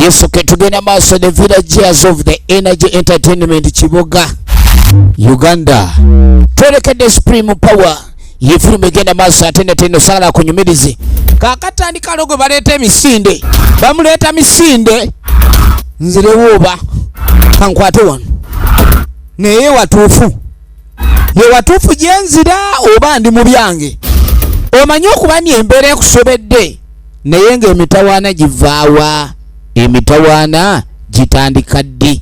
Yes, okay, tugenda maaso the villagers of the Energy Entertainment Kiboga Uganda. Twerekedde Supreme Power yefilime egenda maaso atende teno sala kunyumirizi. Kakatandika logo baleeta emisinde. Bamuleeta misinde. Nzire woba kankwate wano. Naye watuufu. Ye watuufu gyenzira oba ndi mu byange. Omanyi okuba ni embeera ekusobedde. Naye ng'emitawaana givaawa. Emitawaana gitandika ddi.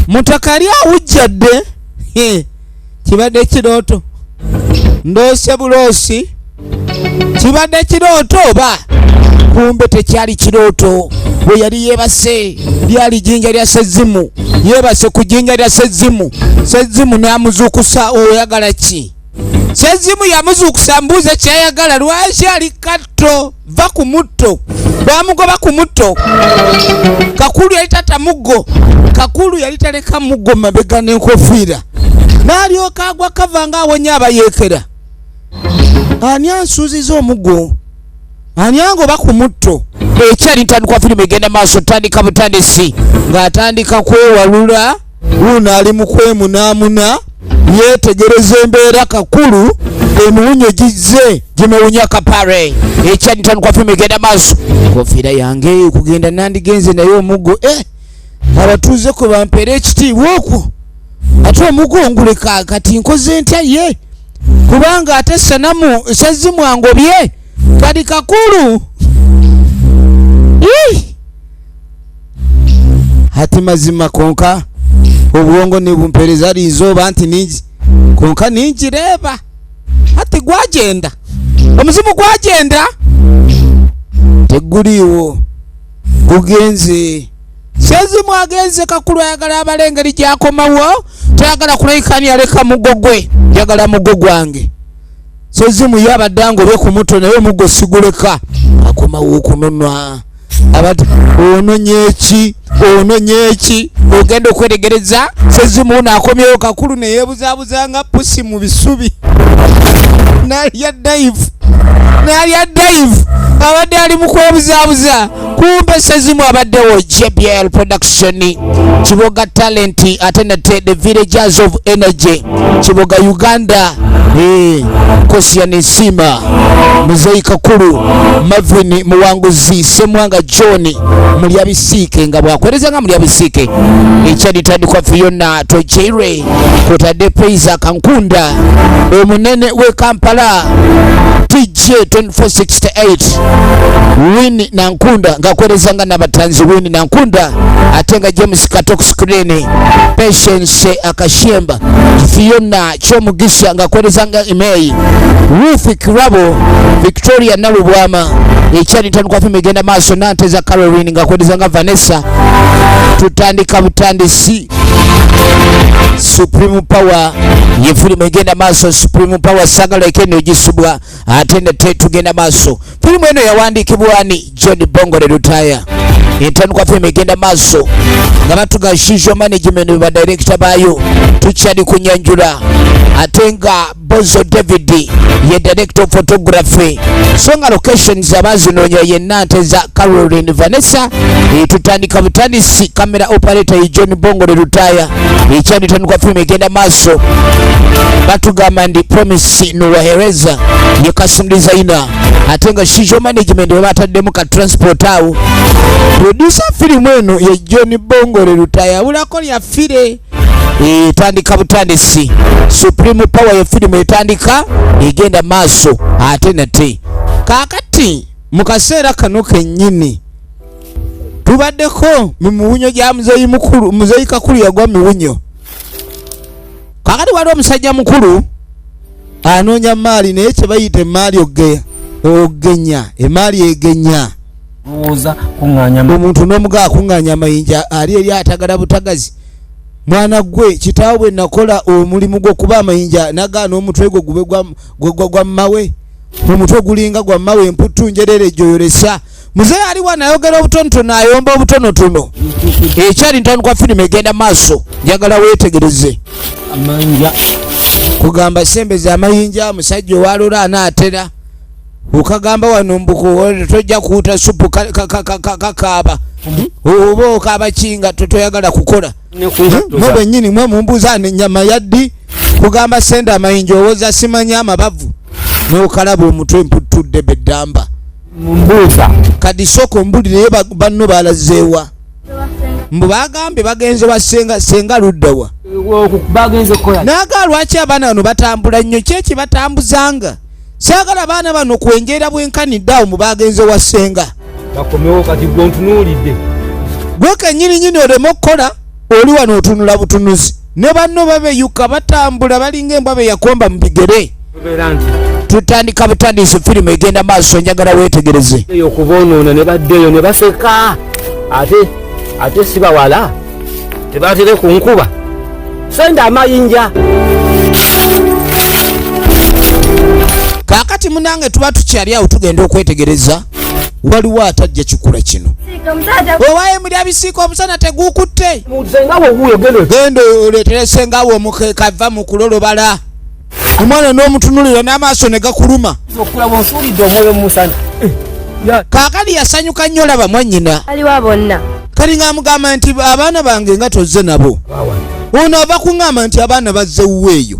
Mutakali awujjadde. Kibadde kirooto. Ndoose buloosi. Kibadde kirooto oba kumbe tekyali kirooto. Bwe yali yeebase lyali jjinja lya Sezzimu. Yeebase ku jjinja lya Sezzimu. Sezzimu n'amuzuukusa oyagala ki? Sezzimu yamuzuukusa mbuuze kyayagala lwaki ali katto va ku mutto. Bwamugoba ku mutto. Kakulu yali tata muggo. Kakulu yali taleka muggo mabega n'enkofiira. N'alyoka agwa kava ng'awonya abayeekera. Ani ansuuziza omuggo? Ani angoba ku mutto? Ekyali ntandikwa firimu egenda maaso tandika butandisi ng'atandika kwewalula. Wuno ali mu kwemunaamuna yeetegereza embeera Kakulu emiwunyo gizze gimewunya kapare. Ekyali ntandikwa firimu egenda maaso. Kofiira yange kugenda nandigenze naye omuggo abatuuze kwe bampeera ekitiibwa okwo. Ate omuggo nguleka kati nkoze ntya ye? Kubanga ate Sanamu Sezzimu angobye kati Kakulu. Hati mazima konka obwongo ne bumpereza lizoba nti ningi konka ningireeba hati gwagenda omuzimu gwagenda teguliwo gugenze. Sezzimu agenze Kakulu ayagala abalengeri gyakomawo tayagala kulayikani aleka muggo gwe yagala muggo gwange. Sezzimu yabadde angobe ku mutto naye omuggo siguleka akomawo okunonwa abati ononyeeki ogenda okweregereza. Sezzimu naakomyewo Kakulu ne yeebuzaabuza nga pusi mu bisubi n'alya daivu abadde ali mu kwebuzaabuza. Kumbe Sezzimu abaddewo. JBL Production Kiboga Talent ate nate the villagers of Energy Kiboga Uganda. Kosia Nesima Muzeyi Kakulu Mavini Muwanguzi Semwanga John Mulyabisiike nga bwakwereza nga Mulyabisiike. Ekyali tandikwa Fiona Tojere kotadde Peiza Kankunda omunene we Kampala TJ 2468 Wini Nankunda ngakwereza nga nabatanzi Wini Nankunda atenga James Katok Screen Patience Akashemba Fiona Chomugisha ngakwereza nga email Ruth Kirabo Victoria Nalubwama. Ekyali tandikwa firimu egenda maaso nanteza Caroline ngakwereza nga Vanessa. Tutandika butandisi Supreme Power yefirimu egenda maaso. Supreme Power sagala ekeno gisubwa atende tugenda maaso. Firimu eno yawandiikibwani John Bongole Lutaya. Entandikwa firimu egenda maaso nga batuga Shizo Management ba director bayo tukyali kunyanjula ate nga Bozo David ye director of photography. Songa locations abazinoonya ye nanteza Caroline Vanessa. Tutandika butandisi camera operator ye John Bongole Lutaya. Ekyali tandikwa firimu egenda maaso batugamba ndi Promise Nuwahereza ye custom designer ate nga Shizo Management we bataddemu ka transport awo. Producer firimu eno ye John Bongole Lutaya bulako lyafire. Tandika butandisi Supreme Power ye firimu etandika egenda maaso ate nate. Kakati mukaseera kano kennyini tubaddeko miwunyo gya Muzeyi mukulu Muzeyi Kakulu yagwa miwunyo. Kakati waliwo omusajja mukulu anoonya maali naye kye bayita emaali ogenya emaali egenya. Omuntu n'omugaa akuŋŋaanya amayinja ali eri atagala butagazi. Mwana gwe kitaawe bwe nakola omulimu gw'okuba amayinja nagaana omutwe gwe gube gwa mmawe. Omutwe gulinga gwa mmawe emputtu njerere gyoyolesa. Muzeyi ali wana ayogera obutonotono ayomba obutonotono. Ekyali ntandikwa firimu egenda maaso njagala weetegereze. Kugamba sembeza amayinja musajja owalola anaatera. Ukagamba wano mbuko tojja kuuta supu kakaaba oba okabakinga toyagala kukola mwe nyinyi mwe mumbuza nyama yaddi kugamba senda amayinja owoza simanya amabavu n'okalaba omutwe mputudde beddamba mumbuza kadi soko mbulire banno balazeewa mbu bagambe bagenze senga luddawa bagenze kola naga lwaki abaana bano batambula nnyo kyeki batambuzanga saagala baana bano kwenjeera bwenkaniddeawo mu bagenze wa senga bakomewo kati gontunuulidde gwe kenyini oleme okukola oli wano otunula butunuzi ne banno babeyuka batambula balinga embwa beyakomba mu bigere tutandika butandisi firimu egenda maaso njagala weetegereze eyo okuboonoona ne baddeeyo ne baseka ate si bawala tebatere ku nkuba senda amayinja kaakati munange tuba tukyali awo tugenda okwetegereza waliwo atajja kikula kino owaye muli abisiika omusana tegukutte genda oleetere sengawo omukekava mu kulolobala omwana n'omutunulira n'amaaso ne gakuluma kaakali yasanyuka nnyo laba mwannyina kali ng'amugamba nti abaana bange nga tozze nabo ono ava kuŋŋamba nti abaana bazze wuweeyo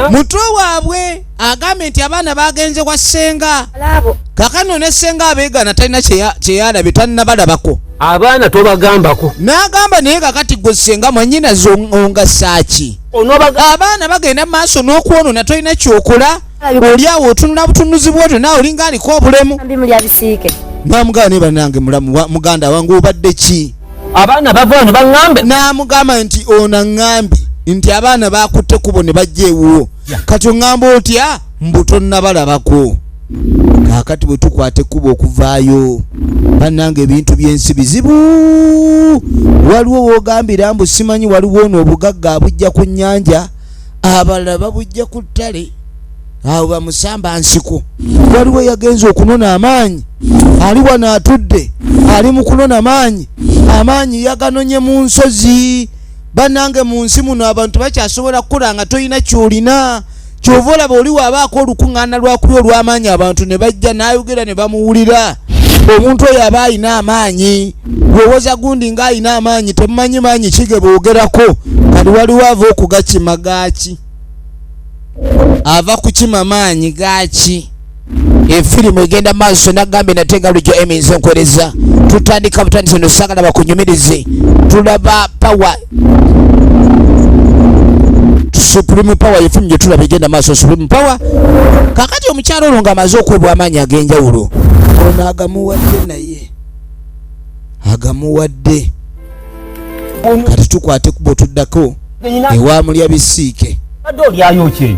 muto waabwe agambe nti abaana bagenze kwa ssenga kakano ne ssenga abeegana talina kyeyalabye tannabalabako abaana tobagambako n'agamba naye kakati gwe ssenga mwannyina zonga saaki abaana bagenda mu maaso n'okwonoona tolina kyokola oli awo otunula butunuzi bwotyo naawe olinga aliko obulemu namugamba ne bannange mulamu muganda wange obadde ki abaana bavaano baŋŋambe n'amugamba nti ono aŋŋambi nti abaana bakutte kubo ne bajja ewuwo kati oŋŋamba otya mbu tonnabalabako kaakati bwe tukwata ekkubo okuvaayo bannange ebintu by'ensi bizibu waliwo woogambira mbu simanyi waliwo ono obugagga abujja ku nnyanja abalala babujja ku ttale awo bamusamba nsiko waliwo yagenze okunona amaanyi ali wano atudde ali mu kunona amaanyi yaganonye mu nsozi bannange mu nsi muno abantu bakyasobola kukola nga tolina kyolina kyova olaba oli waabaako olukuŋŋaana lwakuli olw'amaanyi abantu ne bajja n'ayogera ne bamuwulira omuntu oyo aba ayina amaanyi lowooza gundi ng'ayina amaanyi temumanyi maanyi kige boogerako kati waliwo ava okugakima gaaki ava kukima maanyi gaaki efirimu egenda maaso nagambe natenga lujo eminze nkwereza tutandika butandisi no sagala bakunyumirize tulaba power Supreme Power yefumu gye tulaba egenda maaso Supreme Power kakati omukyalo olwo ng'amaze okwebwa amaanyi ag'enjawulo ono agamuwadde kati tukwate kubo tuddako ewa mulya bisiike adde olyayo kyeyo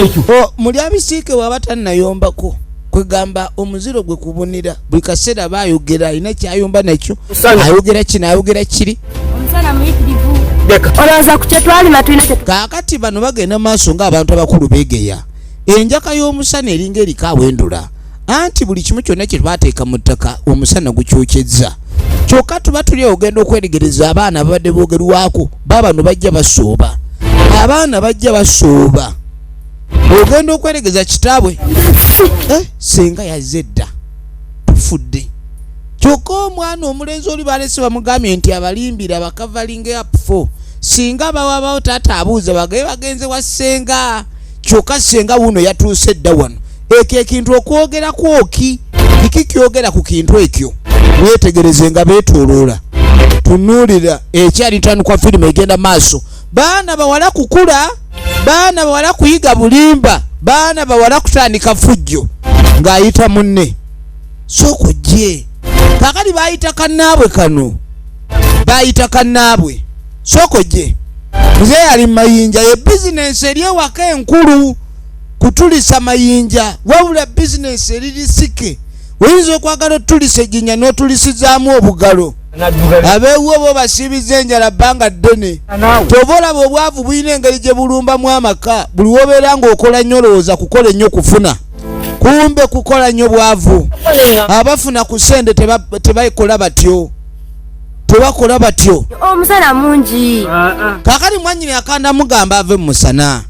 ekyo mulya bisiike waba tannayombako kwegamba omuziro gwe kubunira buli kaseera baayogera alina kyayomba nakyo ayogera kino ayogera kiri kaakati bano bagenda maaso ng'abantu abakulu beegeya enjaka y'omusana eringa erikaawendula anti buli kimu kyonna kye baateeka mu ttaka omusana gukyokyezza kyokka tuba tuli ogenda okweregereza abaana ababadde boogerwako babano bajja basooba abaana bajja basooba ogenda okweregeza kitaabwe senga yazze dda tufudde kyokka omwana omulenzi oli balese bamugambye nti abalimbira bakavalinga up4 singa bawabawo taata abuuza bagaye bagenze wa senga kyokka senga wuno yatuuse dda wano ekyo ekintu okwogerako kiki kyogera ku kintu ekyo weetegereze nga beetooloola tunuulira ekyali ntandikwa firimu egenda maaso baana bawala kukula baana bawala kuyiga bulimba baana bawala kutandika fujjo ng'ayita munne soko gye kakali bayita kannaabwe soko gye muze yali mayinja ye bizinesi eri ewaka enkulu kutulisa mayinja wabula bizinesi eririsike oyinza okwagala otulisa eginya n'otulisizaamu obugalo abeewuwo bo basiibiza enjala bbanga ddene tova olaba obwavu bulina engeri gye bulumbamu amaka buli wobeera ng'okola nnyo olowooza kukola ennyo kufuna kumbe kukola nnyo bwavu abafuna ku ssente tebakola batyo tebakola batyo omusana mungi kakali mwannyini akanda mugamba ave mu musana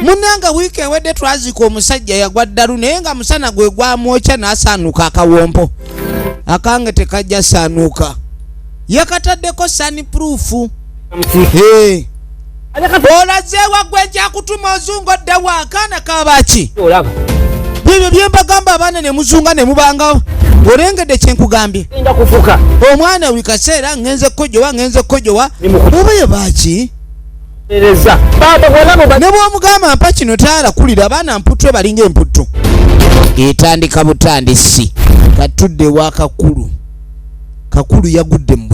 munnanga wiiki ewedde twazika omusajja yagwa ddalu naye nga musana gwe gwamwokya n'asaanuka akawompo akange tekajja sanuka yakataddeko sunproof. Olazeewa gwe njakutuma ozunga oddawa akaana kabaki bibyo byembagamba abaana ne muzunga ne mubanga olengedde kyenkugambye omwana buli kaseera ngenze kkojowa oba ye baki ne bwomugamba mpa kino taalakulira abaana mputwe balinga emputtu. Etandika butandisi katudde wa kakulu yagudde mu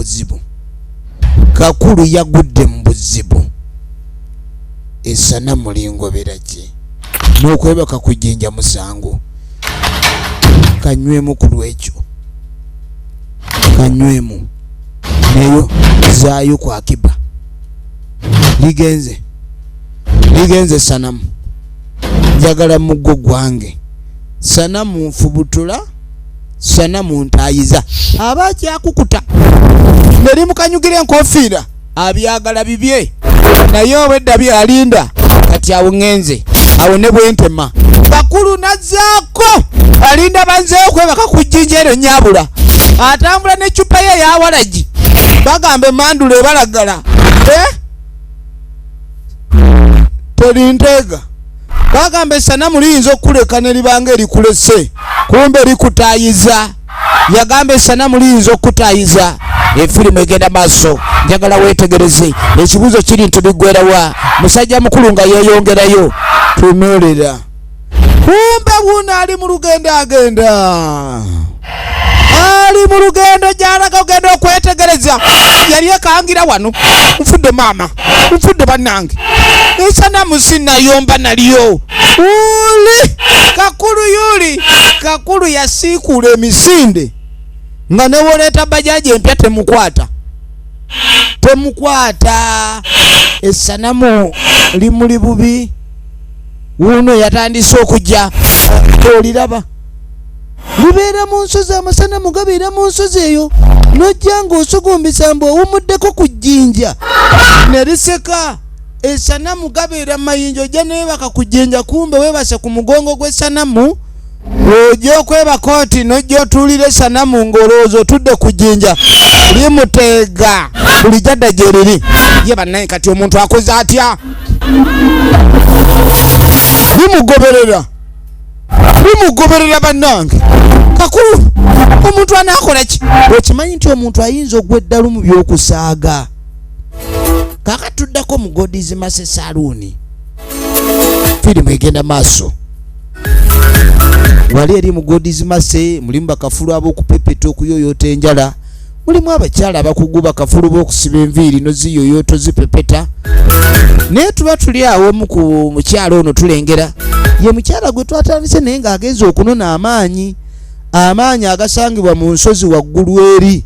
buzibu esana mulingobera ki n'okwebaka kujinja musango kanywemu ku lwekyo neyo zaayo ku akiba ligenze sanamu njagala muggo gwange sanamu nfubutula sanamu ntayiza abaki akukuta neri mukanyugira enkofiira abyagala bibye naye obwedda byalinda kati awo ngenze awo ne bwentema bakulu nazaako alinda banzeewo kwebaka kujinja ero nyabula atambula n'eccupa ye yawalagi bagambe mandula ebalagala telinteega bagambe sanamu liyinza okuleka ne libanga erikulese kumbe likutayiza yagambe sanamu liyinza okutayiza. Efirimu egenda maaso njagala weetegereze ekibuuzo kiri nti biggwerawa musajja mukulu nga yeeyongerayo tunuulira kumbe wuno ali mu lugendo gy'alaga ogenda okwetegereza yali ekangira wano nfudde maama nfudde bannange esanamu sinnayomba nalyo uli kakulu yasiikuula emisinde nga newoleeta bajaji empya temukwata essanamu limuli bubi wuno yatandise okujja oliraba libeera mu nsozi amasanamu gabeera mu nsozi eyo nojja ng'osugumbisa mbu owumuddeko ku jjinja ne liseka essanamu gabeera mu mayinja ojja newebaka ku jjinja kumbe weebase ku mugongo gw'essanamu ojja okwebaka oti nojja otuulira essanamu ng'olowooza otudde ku jjinja limuteega buli jadda gye liri ye bannaye kati omuntu akoze atya limugoberera bannange kakulu omuntu anaakola ki okimanyi nti omuntu ayinza ogwa eddalu mu by'okusaaga kakatuddako mu Godi's Mase Saloon firimu egenda maaso wali eri mu Godi's Mase mulimu bakafulu ab'okupepeta okuyoyoota enjala mulimu abakyala abakugu bakafulu b'okusiba enviiri noziyoyoota zipepeta naye tuba tuli awo mu ku mukyala ono tulengera ye mukyala gwe twatandise naye ng'agenza okunona amaanyi agasangibwa mu nsozi waggulu eri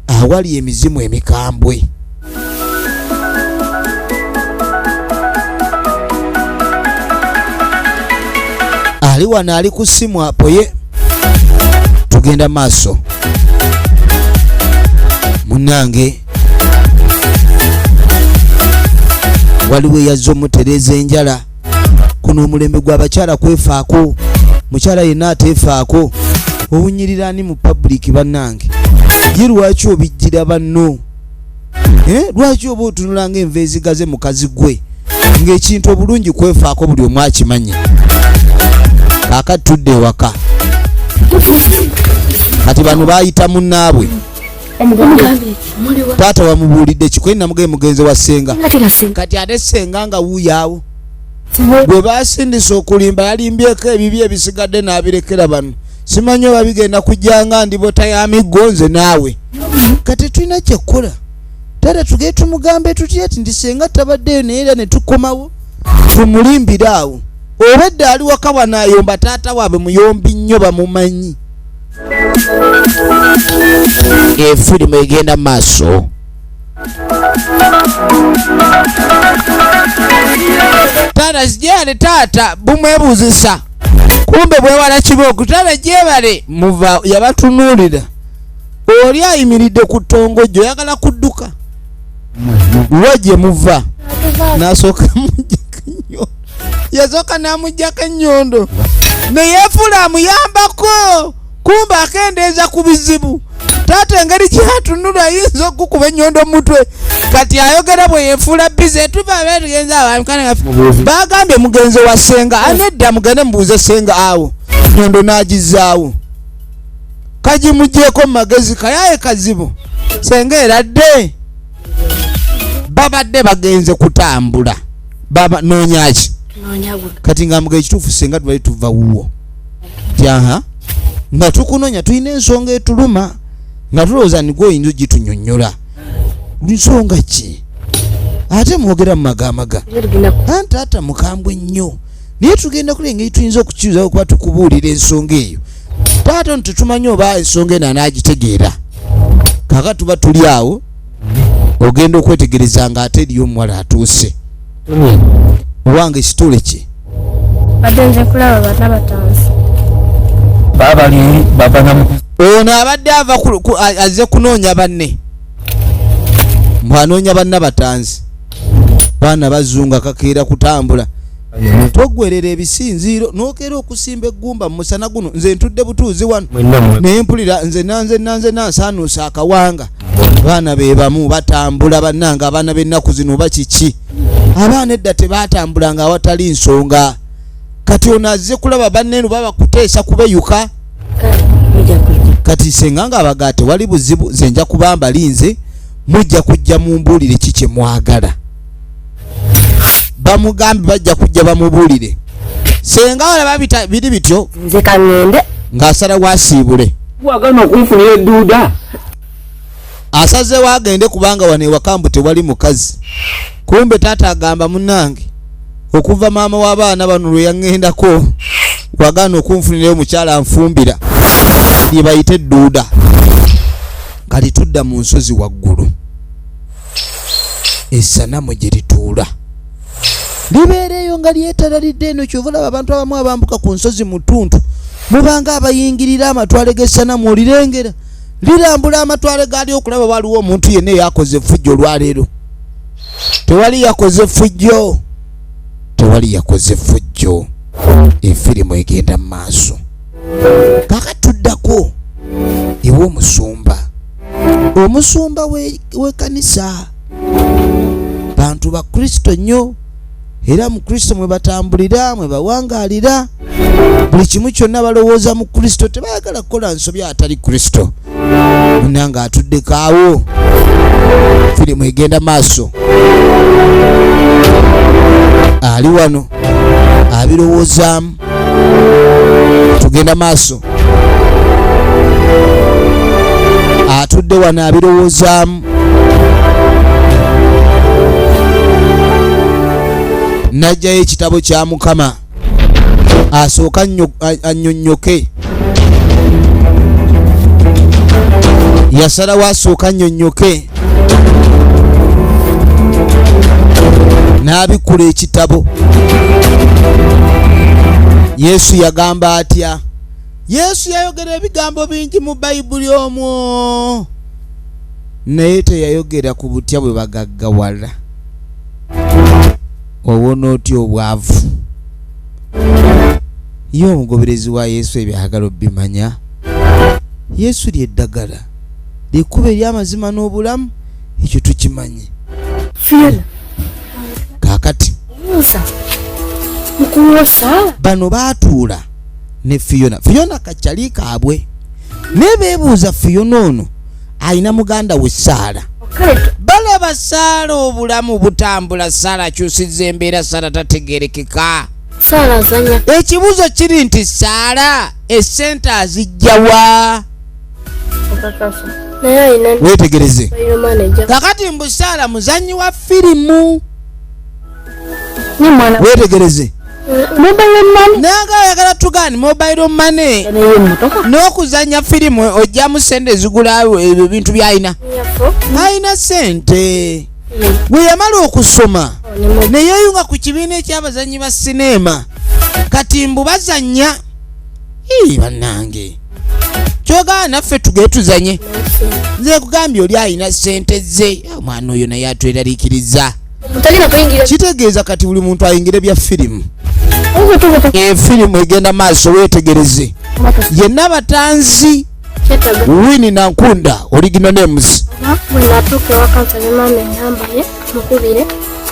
awali emizimu emikambwe. Ali wano ali ku ssimu apo ye tugenda maaso munnange waliwo eyazza omutereeza enjala kuno omulembe gw'abakyala kwefaako mukyala yenna ateefaako owunyirira ani mu public bannange ye lwaki obijjira banno lwaki oba otunula ng'enva ezigaze mukazi gwe ng'ekintu obulungi kwefaako buli omu akimanya kakatudde ewaka kati bano bayita munnaabwe taata wamubuulidde kikweni namugaye mugenzi wa ssenga kati ate ssenga nga wuuyaawo bwe basindisa okulimba yalimbyeko ebibye ebisigadde n'abirekera bano simanyi oba bigenda kujjanga ndibota ya miggo nze naawe kati tulina kyekkola taata tugee tumugambe tutya ti ndi ssenga tabaddeyo naye era ne tukomawo tumulimbire awo obedde ali waka wanaayomba taata waabwe muyombi nnyo bamumanyi. Efirimu egenda maaso taata zijale taata bumwebuuzisa kumbe bwewala kibooku taata gyebale muva yabatunuulira oli ayimiridde ku ttongojjo oyagala kudduka lwa gye muva n'asooka mujjako ennyondo yazooka n'amujjako ennyondo neyeefula amuyambako kumbe ng'akendeeza ku bizibu. Taata engeri gyatunula ayinza okukuba ennyondo mutwe. Kati ayogera bwe yeefuula bize tuva abeera tugenze awo. Baagambye mugenzi wa ssenga. Anedda mugende mubuuze ssenga awo. Nnyondo n'agizaawo. Kagimugyeko mu magezi kayaye kazibu. Ssenga eradde. Babadde bagenze kutambula. Baba noonyaki. Kati ng'amuga ekituufu ssenga tubali tuva wuwo. Tyaha. Nga tukunoonya tulina ensonga etuluma. Nga tulowooza nigwe oyinza ogitunyonnyola. Nsonga ki? Ate mwogera mu magamaga. Taata mukambwe nnyo. Naye tugenda kula engeri tuyinza okukibuuza okuba tukubuulira ensonga eyo. Taata ono tetumanyi oba ensonga eno anaagitegeera. Kaka tuba tuli awo. Ogenda okwetegereza nga ate eriyo omuwala atuuse. Owange ekitole ki? Badenze kulaba bana batanzi. Ono abadde ava azze kunoonya banne. Mwanoonya banna batanzi. Baana bazunga kakeera kutambula. Togwerera ebisinziiro n'okeera okusimba eggumba mu musana guno. Nze ntudde butuuzi wano. Naye mpulira nze nsaanuusa akawanga. Abaana be bamu batambula bannanga abaana b'ennaku zino oba kiki. Abaana edda tebaatambulanga awatali nsonga. Kati ono azze kulaba banne baba kuteesa kubeyuka. Kati senga nga abaga tewali buzibu nze nja kubamba linze mujja kujja mumbuulire kiki mwagala. Bamugambi bajja kujja bamubuulire. Senga wala babita biri bityo nze kangende ng'asala wasiibule. Wagana okunfunira edduuda. Asaze wagende kubanga wane wakambu tewali mukazi. Kumbe taata agamba munnange okuva maama w'abaana bano lwe yaŋŋendako wagana okunfunira omukyala anfumbira lye bayita edduuda. Kati tudda mu nsozi waggulu. Essanamu gye lituula libeereeyo nga lyetalaalidde eno kyova olaba abantu abamu abambuka ku nsozi mu ttuntu mubanga abayingirira amatwale g'essanamu olirengera lirambula amatwale gaali okulaba waliwo omuntu yenna yakoze effujjo olwaleero. Tewali yakoze effujjo. Tewali yakoze effujjo. Efirimu egenda mu maaso. Kaka tuddako ewe omusumba. Omusumba w'ekkanisa. Bantu ba Kristo nnyo. Era mu Kristo mwe batambulira mwe bawangaalira. Buli kimu kyonna balowooza mu Kristo tebayagala kukola nsobi atali Kristo. Munnanga atuddeko awo. Firimu egenda maaso. Ali wano abirowoozaamu. Tugenda maaso. Atudde wano abirowoozaamu. Najjayo ekitabo kya Mukama asooka annyonnyoke. Yasalawo asooka annyonnyoke n'abikkula ekitabo. Yesu yagamba atya? Yesu yayogera ebigambo bingi mu Bayibuli omwo naye teyayogera ku butya bwe bagaggawala. Owona otya obwavu? Ye omugoberezi wa Yesu ebyagala obimanya. Yesu lyeddagala likkuba ery'amazima n'obulamu, ekyo tukimanyi. Fiona Kaakati bano baatuula ne Fiona kakyali kaabwe naye beebuuza Fiona ono alina muganda we Saala. Balaba Saala obulamu butambula, Saala akyusizza embeera, Saala tategeerekeka. Ekibuuzo kiri nti Saala essente azijja wa? Weetegereze kakati mbu Saala muzannyi wa firimu. Weetegereze nanga ayagala tugani mobile money n'okuzanya firimu ojjamu sente zigula ebintu by'alina. Alina sente bwe yamala okusoma ne yeeyunga ku kibiina eky'abazannyi ba sinema. Kati mbu bazannya bannange kyogala naffe tugee tuzanye. Nze kugambye oli alina sente ze. Omwana oyo naye atweraliikiriza. Kitegeeza kati buli muntu ayingira bya firimu. Firimu egenda maaso. Weetegereze yenna batanzi Winnie Nankunda original names. Bwe natuuka ewaka nsabe maama engambaye mukubire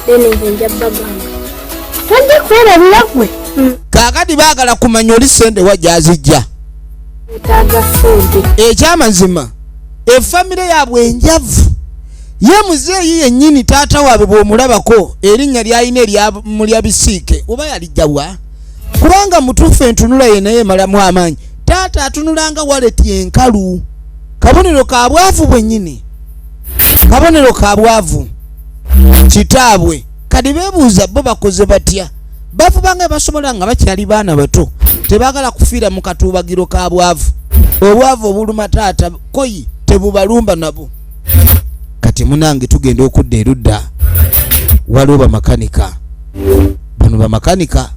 then nze nja bagamba tojja kwerabira gwe Kaakati baagala kumanya oli sente wa gyazijja. etaaga sente Ekyamazima efamire yaabwe enjavu ye muzeeyi yennyini taata waabwe bw'omulabako erinnya ly'alina eryamulya bisiike oba yalijjawa kubanga mutuufu entunula ye naye emalamu amaanyi. Taata atunulanga waleti enkalu. Kabonero ka bwavu bwennyini. Kabonero ka bwavu kitaabwe kati beebuuza bo bakoze batya. Bavubanga basobola nga bakyali baana bato tebaagala kufiira mu katuubagiro ka bwavu. Obwavu obuluma taata koyi tebubalumba nabo. Kati munange tugenda okudda erudda waliwo bamakanika. Bano bamakanika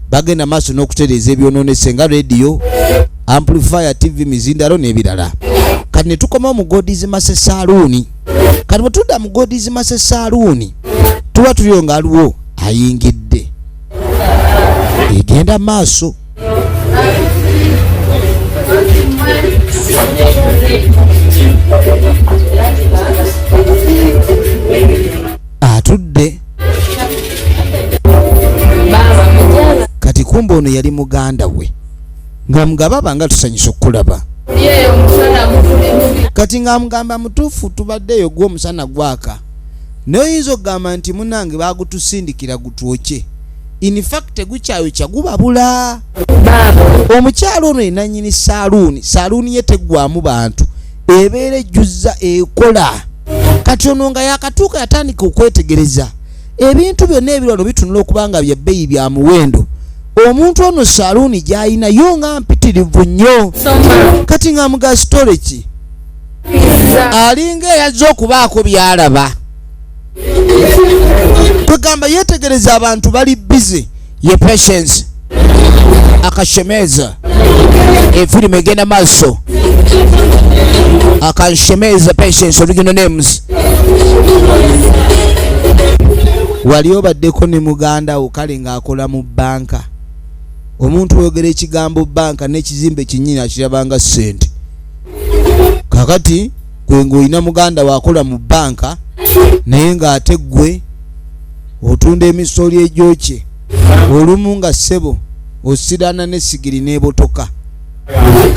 bagenda maaso n'okutereeza ebyonoonese nga radio, amplifier, TV, mizindalo n'ebirala. Kati ne tukoma mu Godi's Mase Saloon. Kati bwe tudda mu Godi's Mase Saloon tuba tuliyo nga aliwo ayingidde egenda maaso. Atudde kati kumbe ono yali muganda we nga mugaba nga tusanyusa okulaba. Kati nga mugamba mutuufu tubaddeyo gw'omusana gwaka noyinza okugamba nti munange bagutusindikira gutwoke. In fact gukyayo kyagubabula. Omukyalo ono ye nannyini saaluuni. Saaluuni ye teggwamu bantu ebeera ejjuzza ekola. Kati ono nga yakatuuka yatandika okwetegereza ebintu byonna ebirano bitunula okuba nga bya bbeeyi bya muwendo. Omuntu ono saaluuni gy'alina yo nga mpitirivu nnyo. Kati nga muga sitole ki alinga eyazze okubaako byalaba. Kwegamba yetegereza abantu bali busy ye Patience akashemeza efirimu egenda maaso akashemeza Patience original names. Wali obaddeko ne muganda wo kale ng'akola mu banka. Omuntu oyogera ekigambo banka n'ekizimbe kinnyini akirabanga ssente. Kakati gwe ng'olina muganda waakola mu banka naye ng'ate ggwe otunda emisoli egyokye olumu nga ssebo osirana n'essigiri n'ebotoka.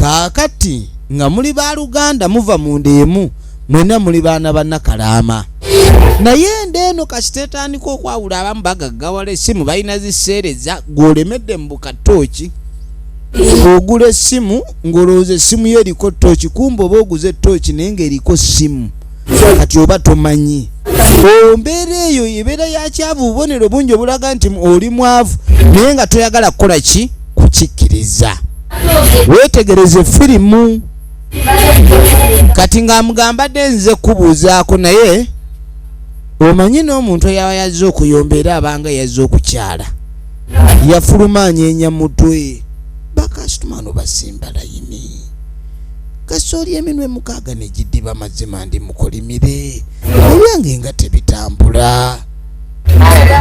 Kaakati nga muli baaluganda muva mu ndeemu mwena muli baana bannakalaama. Naye ndeeno kasiteetandika okwawula abamu bagaggawala essimu balina ziseereza gw'olemedde mu bukatooki. Ogula essimu ng'olowooza essimu yo eriko ttooki kumbe oba oguze ttooki naye ng'eriko ssimu kati oba tomanyi. Mbeera eyo ebeera ya kyavu bubonero bungi obulaga nti oli mwavu naye nga toyagala kukola ki kukikkiriza. Weetegereze firimu. Kati nga mugambadde nze kubuuzaako naye omanyi n'omuntu eyaba yazze okuyomba era abanga yazze okukyala yafuluma anyeenya mutwe bakasitoma no basimba layini kasooli eminwe mukaaga ne giddiba mazima ndi mukolimire ebyange nga tebitambula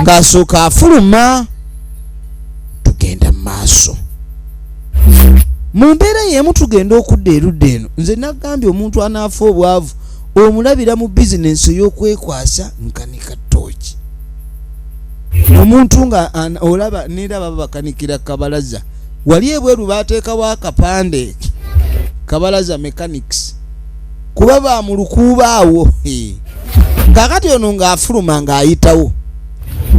ng'asooka afuluma. Tugenda mu maaso mu mbeera y'emu tugenda okudda erudda eno. Nze nagambye omuntu anaafa obwavu omulabira mu bizinensi ey'okwekwasa nkanika ttooki. Omuntu nga olaba neraba bakanikira kabalaza wali ebweru baateekawo akapande kabalaza mechanics kuba baamulukuuba awo. Kakati ono ng'afuluma ng'ayitawo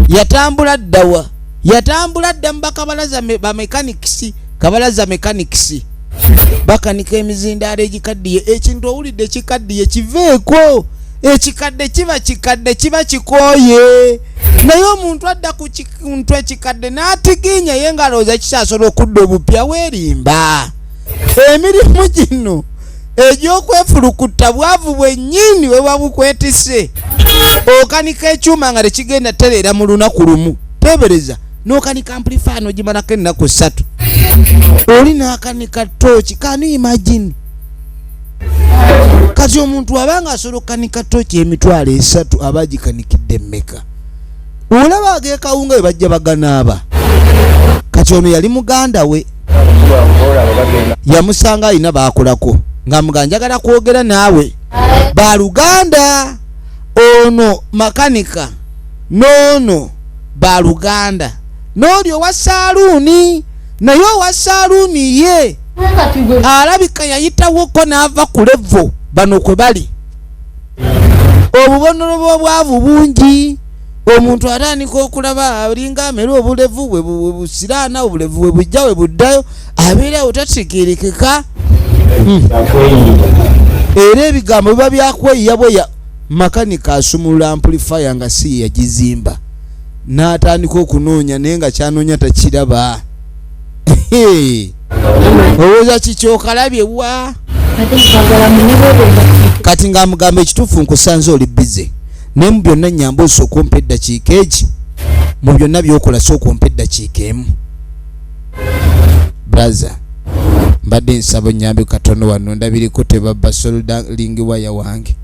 yatambula ddawa yatambula dda mu bakabalaza ba mechanics. Kabalaza mechanics bakanika emizindaalo egikaddiye. Ekintu owulidde ekikaddiye kiveeko. Ekikadde kiba kikadde kiba kikooye naye omuntu adda ku kintu ekikadde n'atiginya ye ng'alowooza kisaasobola okudda obupya weerimba. Emirimu gino egy'okwefulukutta bwavu bwennyini we wabukwetise. Okanika ekyuma nga tekigenda tereera mu lunaku lumu. Tebereza n'okanika amplifier n'ogimalako ennaku 3. Oli n'akanika ttooki. Can you imagine? Kati omuntu abanga asobola okukanika ttooki emitwalo 3 aba agikanikidde mmeka? Olaba ag'ekawunga we bajja baganaaba. Kati ono yali muganda we yamusanga alina baakolako nga muganjagala kwogera naawe baluganda ono makanika noono baluganda n'oli owa saaluuni naye owa saaluuni ye alabika yayitawoko n'ava ku levo bano kwe bali obubonero bw'obwavu bungi omuntu atandika okulaba alinga amera obulevu bwe busiraana obulevu bwe bujja bwe buddayo abeera butategeerekeka era ebigambo biba byakweyiya bweya makanika asumulula amplifier nga si yagizimba n'atandika okunoonya naye nga kyanoonya takiraba owooza kikyokalabye wa kati nga mugamba ekituufu nkusanze oli bize naye mu byonna nyamba osooka ompa eddakiika egi mu byonna byokola sooka ompa eddakiika emu braza mbadde nsaba onyambe katono wano ndabiriko tebabba soldering waya wange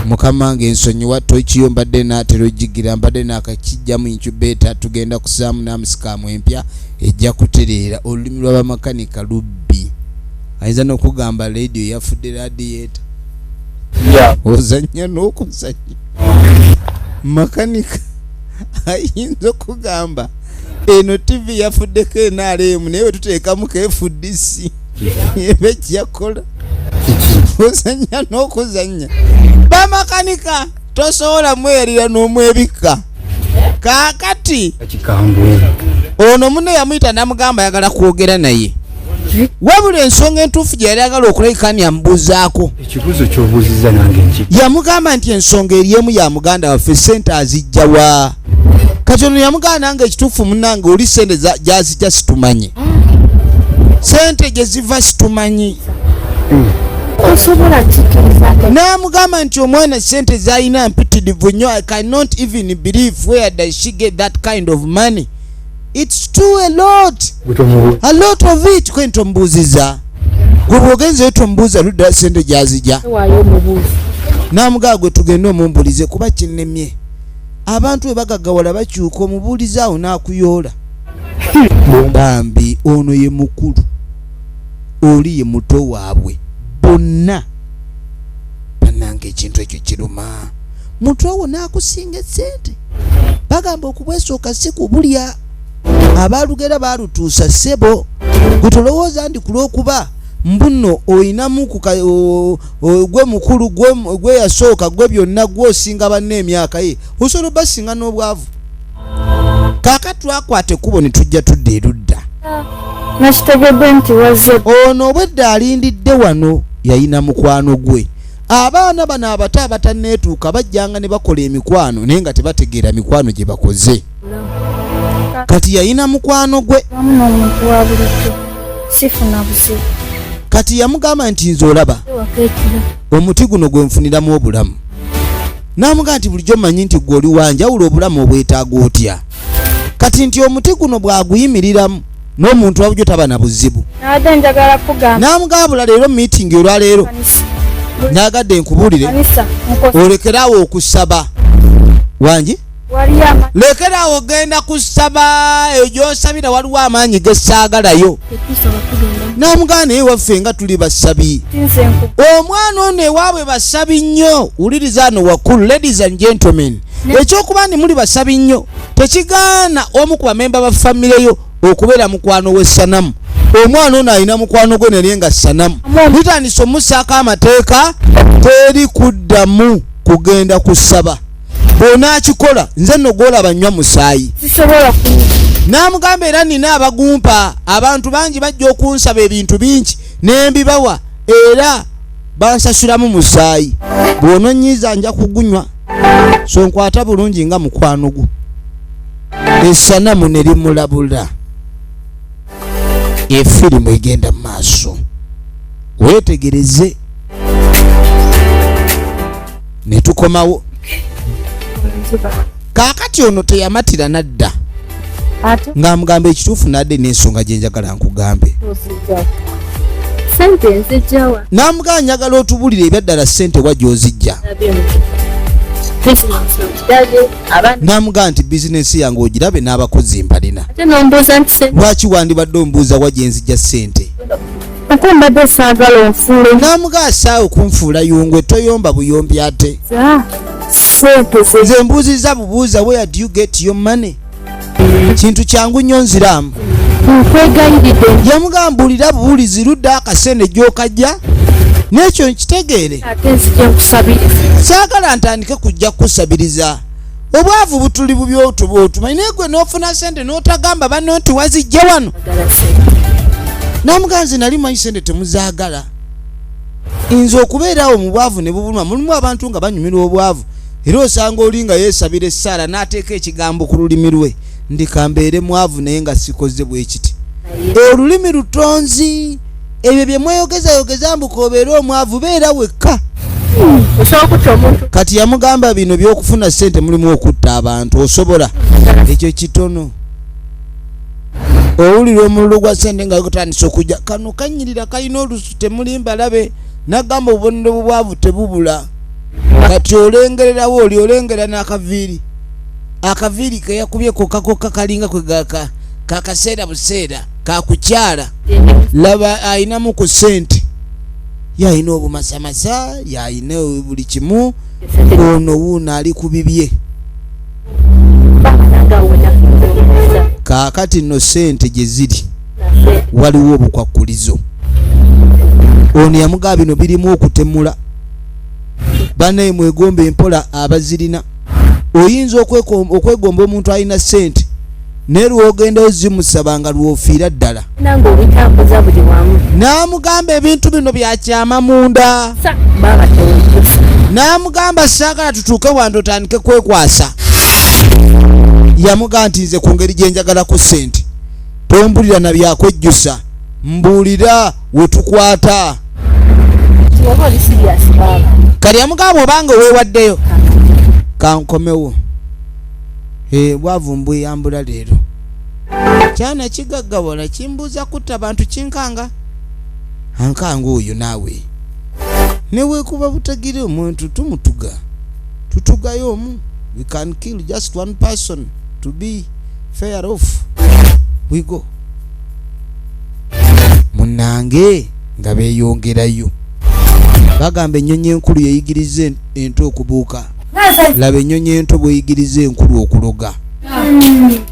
mukama wange ensonyiwa tokiyo mbadde naatera ogigira mbadde naakakijjamu incubator tugenda kusaamu n'amusikamu empya ejja kutereera olulimi lw'abamakanika lubbi ayinza n'okugamba radio yafudde radiator ozanya n'okuzanya makanika ayinza okugamba eno TV yafuddeko NRM naye tuteekamu KFDC eba ejjakola ozanya n'okuzanya bamakanika tosobola mweyalira n'omwebikka kaakati ono munne yamuyita namugamba ayagala kwogera naye wabula ensonga entuufu gye yali agala okulabikani yamubuuzaako ekibuuzo ky'obuuziza nange nki yamugamba nti ensonga eriemu ya muganda waffe sente azijja wa kati ono yamugamba nange ekituufu munnange oli sente gyazijja situmanyi sente gye ziva situmanyi n'amugamba nti omwana sente zalina mpitirivu nnyo I cannot even believe where does she get that kind of money. It's too a lot of it. Kwento mbuziza gwe bwogenzeyo tombuuza ludda sente gyazijja n'amugamba gwe tugende omumbulize kuba kinnemye abantu bwe bagagawala bakyuka omubuuliza awo n'akuyoola bambi ono ye mukulu oli ye muto waabwe bonna bannange ekintu ekyo kiruma muntu owo n'akusinga sente bagamba okubwesooka si kubulya abalugera balutuusa ssebo gwe tolowooza ndi kulw'okuba mbuno oyinamu gwe mukulu gwe yasooka gwe byonna gwosinga banne emyaka ye osobola basinga n'obwavu kaakati twakwata ekkubo ne tujja tudda erudda nakitegedde nti wazze ono obwedda alindidde wano yayina mukwano gwe abaana bano abato abatanneetuuka bajjanga ne bakola emikwano naye nga tebategeera mikwano gye bakoze kati yayina mukwano gwe n'omuntu wa bulijjo sifuna buzibu kati yamugamba nti nze olaba omuti guno gwe nfuniramu obulamu n'amugamba nti bulijjo mmanyi nti gwe oli wanjawulo obulamu obwetaaga otya kati nti omuti guno bwaguyimiriramu n'omuntu wabujjo taba na buzibu n'amugamba bula leero miitingi olwaleero naagadde nkubuulire olekeraawo okusaba wangi lekeraawo ogenda kusaba egyosabira waliwo amaanyi gesaagalayo n'amugamba naye waffe nga tuli basabi omwana ono ewaabwe basabi nnyo wuliriza ano wakkulu ladies and gentlemen ekyokuba ndi muli basabi nnyo tekigaana omu ku bamemba ba famireyo okubeera mukwano w'essanamu omwana ono alina mukwano gwe naye nga ssanamu litandisa omusaako amateeka teri kuddamu kugenda kusaba bw'onaakikola nze nno gw'olaba nnywa musaayi n'amugamba era nina abagumpa abantu bangi bajja okunsaba ebintu bingi nembibawa era bansasulamu musaayi bw'ononyiiza nja kugunywa so nkwata bulungi nga mukwano gwo essanamu ne limulabula efirimu egenda mu maaso weetegereze ne tukomawo kaakati ono teyamatira nadda ng'amugamba ekituufu nadde n'ensonga gye njagala nkugambe n'amugamba njagala otubulire ebyaddala ssente wa gy'ozijja bizinesi okirabe abana namugamba nti bizinesi yange ogirabe n'abakozi mbalina. ate nombuuza nti sente Lwaki wandibadde ombuuza wa gye nzija ssente? ate mbadde saagala onfuule Namugamba saawe kunfuula yungwe toyomba buyombi ate. sente Nze mbuuzizza bubuuza where do you get your money? Kintu kyangu nnyo nziramu. nkwegayiridde Yamugamba mbuulira bubuulizi ludda akasente gy'okajja n'ekyo nkitegeere. ate nzija nkusabiriza Saagala ntandike kujja kusabiriza. Obwavu butuli bubi otuma naye gwe n'ofuna sente n'otagamba banno nti wazijja wano. agala sente Namugamba nze nali manyi sente temuzaagala. Nze okubeerawo mu bwavu ne bubuluma mulimu abantu nga banyumirwa obwavu era osanga oli nga yeesabira essaala n'ateeka ekigambo ku lulimi lwe ndikambeere mwavu naye nga sikoze bwe kiti. Olulimi lutonzi ebyo bye mweyogezayogeza mbu koobeera omwavu beera wekka. osobola okutta omuntu Kati yamugamba bino by'okufuna ssente mulimu okutta abantu osobola ekyo kitono. Owulira omululu gwa ssente nga gutandise okujja kano kanyirira kalina olusu temulimba labe nagamba obubonero bubwavu tebubula. Kati olengererawo oli olengera n'akaviiri. Akaviiri ke yakubye kokka kalinga kwe gaka kakaseera buseera kakukyala laba ayinamu ku ssente. Yayina obumasamasa yayina buli kimu ono wuuno ali ku bibye. Kaakati nno ssente gye ziri waliwo obukwakkulizo. Ono yamugamba bino birimu okutemula. Bannaye mwegombe empola abazirina. Oyinza okwegomba omuntu alina ssente naye lwogenda ozimusaba nga lwofiira ddala. nange obitambuza buli wamu N'amugamba ebintu bino byakyama munda. baba tewukusa N'amugamba saagala tutuuke wano otandike kwekwasa. Yamugamba nti nze ku ngeri gye njagala ku ssente tombulira na byakwejjusa mbuulira we tukwata. oba oli siriyasi baba Kali yamugamba obanga weewaddeyo kankomewo. Bwavu mbweyambula leero kyana kigaggawala kimbuuza kutta bantu kinkanga ankanga oyo naawe neweekuba butagire omuntu tumutuga tutugayo omu. We can kill just one person to be fair off. We go. Munange nga beeyongerayo bagamba ennyonyi enkulu yeyigiriza ento okubuuka. Laba ennyonyi ento bweyigiriza enkulu okuloga.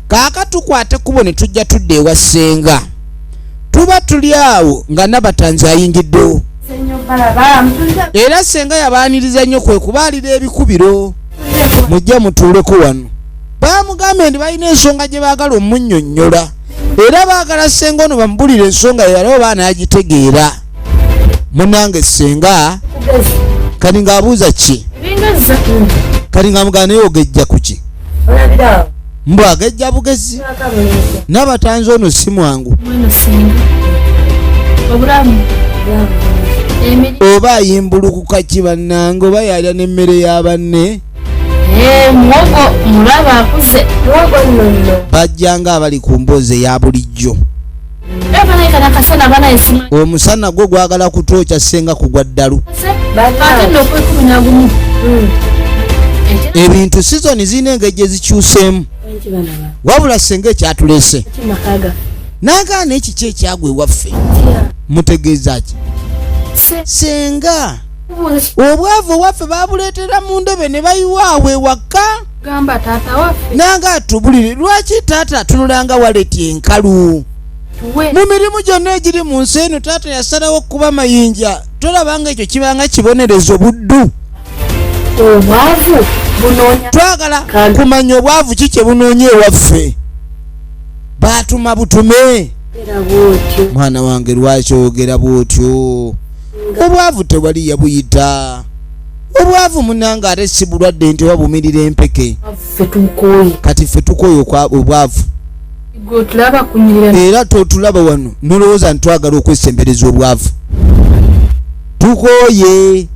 Kaaka tukwate kubo ne tujja tudde ewa ssenga. Tuba tuli awo nga Nabatanzi ayingiddewo. Era ssenga yabaaniriza nnyo kwe kubaalira ebikubiro. Mujja mutuuleko wano. Baamugambe nti balina ensonga gye baagala omunnyonnyola. Era baagala ssenga ono bamubulire ensonga yalaba baana agitegeera. Munange ssenga kati ng'abuuza ki? Kati ng'amugamba naye ogejja ku ki? Mbu agejja bugezi. Nabatanzi ono si mwangu. Oba ayimbulukuka ki bannange oba yalya n'emmere ya banne. muwogo mulaba akuze muwogo nno Bajjanga abali ku mboze ya bulijjo. ebanaikana kasana bana esima Omusana gwo gwagala kutooca ssenga kugwa ddalu. ate nno okwekumi nagumu Ebintu sizoni zirina engeri zikyuseemu. Wabula ssenga ekyatulese n'agaana n'ekiki ekyagwa ewaffe. Mutegeeza ki? Ssenga obwavu owaffe baabuleetera mu ndebe ne bayiwaawo ewaka. gamba taata waffe Nanga atubulire lwaki taata atunulanga waleti enkalu. tuwe Mu mirimu gyonna egiri mu nsi eno taata yasalawo okuba mayinja. Tolabanga ekyo kibanga kibonerezo buddu. obwavu bunoonya Twagala kumanya obwavu ki kye bunoonya ewaffe. Baatuma butume. era bwotyo Mwana wange lwaki oyogera bw'otyo? Obwavu tewali yabuyita. Obwavu munanga ate si bulwadde nti wabumirira empeke. ffe tukooye Kati ffe tukooye obwavu. gwe tulaba kunyirira Era totulaba wano nolowooza ntwagala okwesembereza obwavu. Tukooye.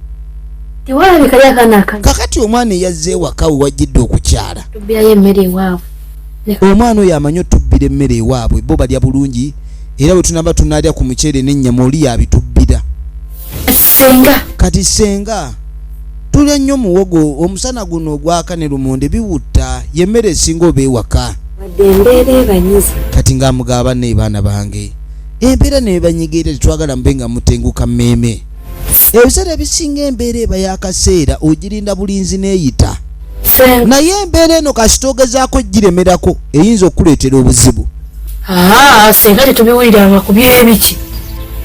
tewalabika lyakana akanya Kakati omwana eyazze ewaka we wajjidde okukyala. tubbirayo emmere ewaavu Omwana oyo amanyi otubbira emmere ewaabwe bo balya bulungi era bwe tunaba tunaalya ku muceere n'ennyama oli yabitubbira. ssenga Kati ssenga tulya nnyo muwogo omusana guno ogwaka ne lumonde biwutta yemmere esinga oba ewaka embeera ebanyiza kati ng'amugaba ne baana bange embeera nebanyigira tetwagala mube nga mutenguka mmeeme ebiseera ebisinga embeera eba yakaseera ogirinda bulinzi neeyita naye embeera eno kasita ogezaako giremerako eyinza okuleetera obuzibu senga tetubiwuliranga ku byebiki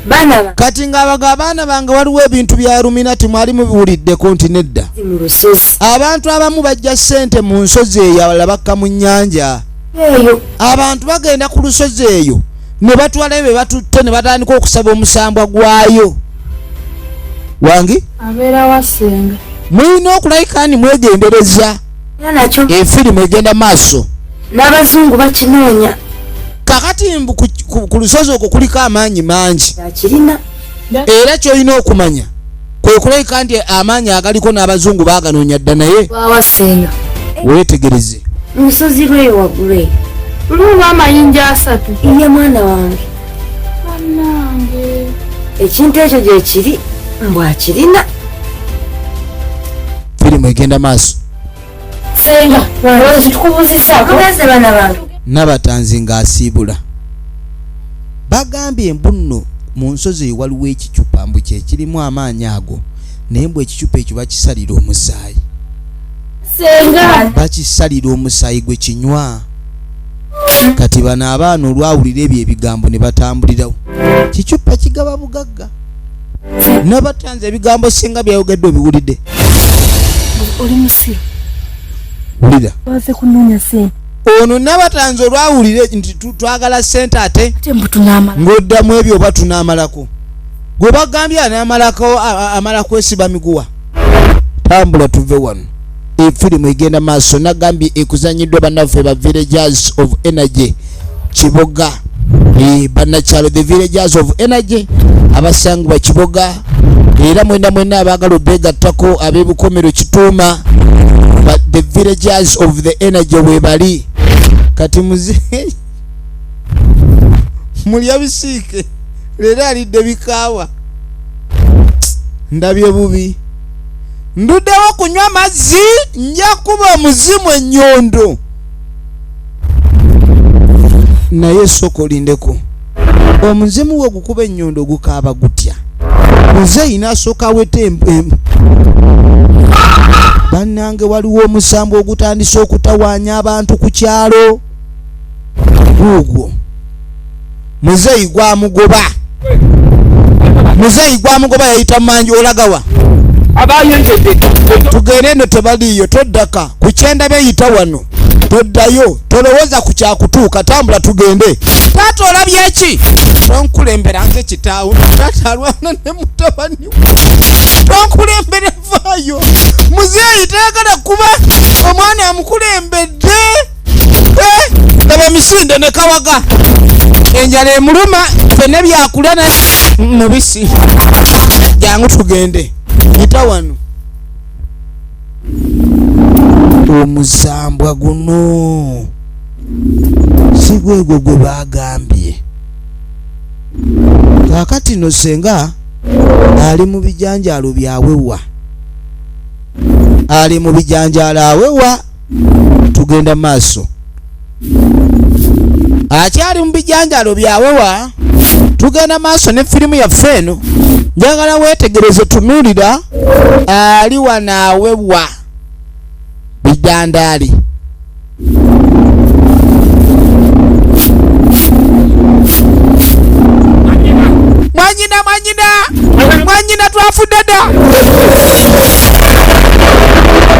baana kati ng'abaga abaana bange waliwo ebintu bya luminati mwali mubiwuliddeko nti nedda mu lusozi abantu abamu bajja ssente mu nsozi eyo abalala bakka mu nnyanja eyo abantu bagenda ku lusozi eyo ne batwala ebyo batutte ne batandika okusaba omusambwa gwayo wangi abeera wasenga mulina okulayikani mwegendereza era nakyo efirimu egenda maaso n'abazungu bakinoonya kakati mbu ku lusozi okwo kuliko amaanyi mangi akirina era kyolina okumanya kwe kulayika nti amaanyi agaliko n'abazungu baaganoonya dda naye wawasenga weetegereze mu lusozi lweyo waggulu eyo lulimu amayinja 3 iye mwana wange bannange ekintu ekyo gyekiri mbw akirina firimu egenda maaso senga olowooza tukubuuzisaako mugeze baana bange nabatanzi ng'asiibula bagambye mbu nno mu nsozi eyo waliwo ekicupa mbu kyekirimu amaanyi ago naye mbu ekicupa ekyo bakisalira omusaayi senga bakisalira omusaayi gwe kinywa kati bano abaana olwawulira ebyo ebigambo ne batambulirawo kicupa kigaba bugagga nabatanzi ebigambo singa byayogedde obiwulidde oli musiru wulira waze kunoonya sente ono nabatanzi olwawulire nti twagala ssente ate mbu tunaamala ng'oddamu ebyo oba tunaamalako gwe bagambye anaamalako amala kwesiba miguwa tambula tuve wano efirimu egenda maaso nagambye ekuzanyiddwa bannaffe ba Villagers of Energy Kiboga bannakyalo the Villagers of Energy abasangibwa Kiboga era mwena abaagala obeegattako ab'ebukomero Kituuma the Villagers of the Energy webali kati muze mulya bisiike leero alidde bikaawa ndabye bubi nduddewo kunywa mazzi nja kuba omuzimu ennyondo naye soko lindeko omuzimu we gukuba ennyondo gukaaba gutya muzeeyi n'asooka awete bannange waliwo omusambo ogutandise okutawaanya abantu ku kyalo guugwo muzeeyi gwamugoba yayita manji olagawa tugende eno tebaliyo toddaka ku kyenda beyita wano toddayo tolowooza ku kyakutuuka tambula tugende taata olabye ki tonkulembera nze kitaawo taata alwana ne mutabani tonkulembere vaayo muzeeyi tayagala kuba omwana amukulembedde laba emisinde ne kawaga enjala emuluma fene byakulya mubisi jangu tugende yita wano omuzambwa guno si gwegwo gwe bagambye kakati no senga ali mu bijanjaalo byawewa awewa tugenda maaso akyali mu bijanjaalo byawewa tugenda maaso ne firimu yaffe eno njagala weetegereze tunuulira ali wanaawewa bijandaali mwanyina twafudde dda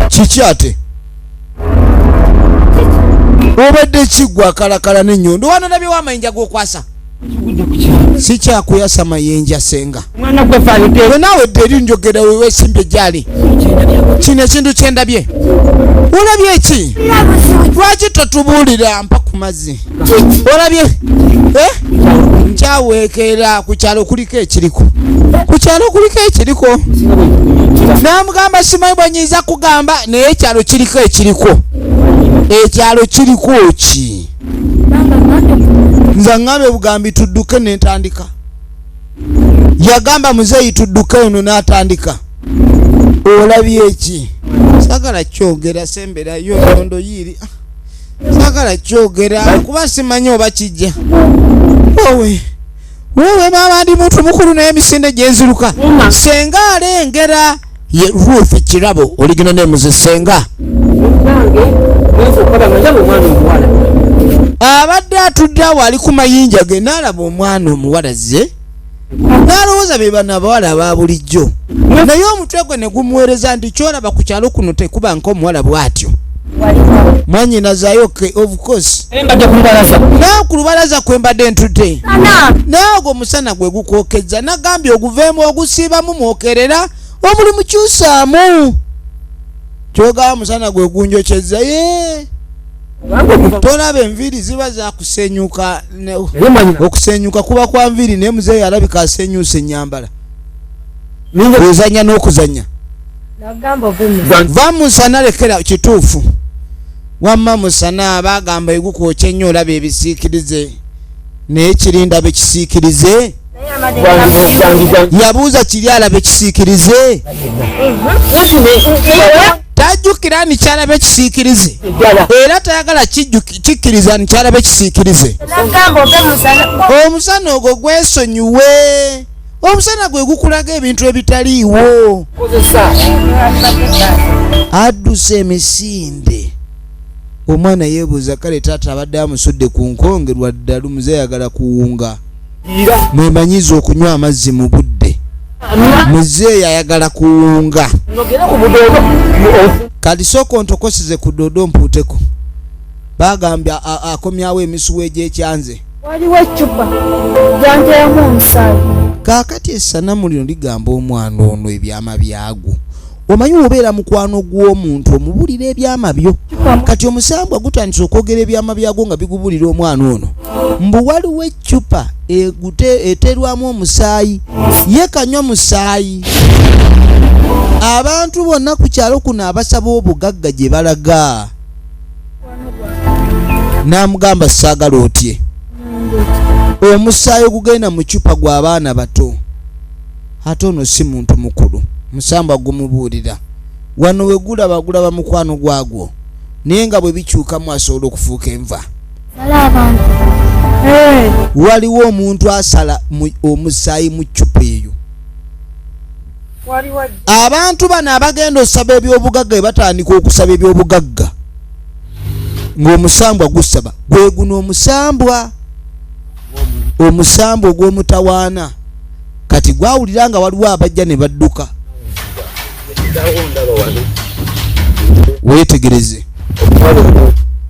kiki ate obadde kiggwa kalakala n'ennyondo wano nabye w'amayinja g'okwasa si kyakuyasa mayenja senga we naawe dderi njogera weesimbye gyali kino ekintu kyendabye olabye ki lwaki totubuulira mpa ku mazzi olabye nkyaweekera ku kyalo kuliko ekiriko namugamba simanyi bwanyinza kugamba naye ekyalo kiriko ki nze ngambe bugambi tudduke nentandika yagamba muzeeyi tudduke eno n'atandika olabye eki sagala kyogera semberayo ndondo yiri sagala kyogera kuba simanyi oba kijja wewe mama ndi muntu mukulu n'emisinde gyenziruka senga alengera ye Ruth Kirabo original name ze senga abadde atudde awo ali ku mayinja ge n'alaba omwana omuwala ze n'alowooza be bano abawala aba bulijjo naye omutwe gwe ne gumuweereza nti kyolaba ku kyalo kuno tekuba nk'omuwala bw'atyo mwanyinazayo of course naawe ku lubalaza kwe mbadde ntudde naawe gwe musana gwe gukwokezza nagambye oguveemu ogusiibamu mwokerera omulimu kyusaamu kyogaba musana gwe gunjokyezza ye tolaba enviiri ziba zakusenyuka okusenyuka kuba kwa nviiri naye muzeeyi alabika asenyusa ennyambala ozanya n'okuzanya va musana lekera kituufu wamma musana bagamba egukwokya ennyo olaba ebisiikirize naye kirinda bekisiikirize yabuuza kiri alabe kisiikirize tajjukira ni kyalabe kisiikirize era tayagala kikkiriza ni kyalabe kisiikirize omusana ogwo gwesonyiwe omusana gwe gukulaga ebintu ebitaliiwo adduse emisinde omwana yeebuuza kale taata abadde amusudde ku nkonge lwaddalu muze yagala kuwunga mwemanyiza okunywa amazzi mu budde muzeeyi ayagala kuwunga kati sooka ontokosize ku doodo mpuuteko bagambye akomyawo emisuwa egyekyanze waliwo eccupa janteemu omusaayi kaakati essanamu lino ligamba omwana ono ebyama byagwo omanyi obeera mukwano gw'omuntu omubulira ebyama byo kati omusambwa gutandise okwogera ebyama byagwo nga bigubulira omwana ono mbu waliwo eccupa eterwamu omusaayi ye kanywa musaayi abantu bonna ku kyalo kuno abasaba obugagga gye balaga n'amugamba saagala otye omusaayi ogugenda mu ccupa gw'abaana bato ate ono si muntu mukulu musambwa gumubuulira wano we gulaba mukwano gwagwo naye nga bwe bikyukamu asobola okufuuka enva waliwo omuntu asala omusaayi mu ccupa eyo abantu bano abagenda osaba ebyobugagga ebatandika okusaba ebyobugagga ng'omusambwa gusaba gwe guno omusambwa ogw'omutawaana kati gwawulira nga waliwo abajja ne badduka weetegereze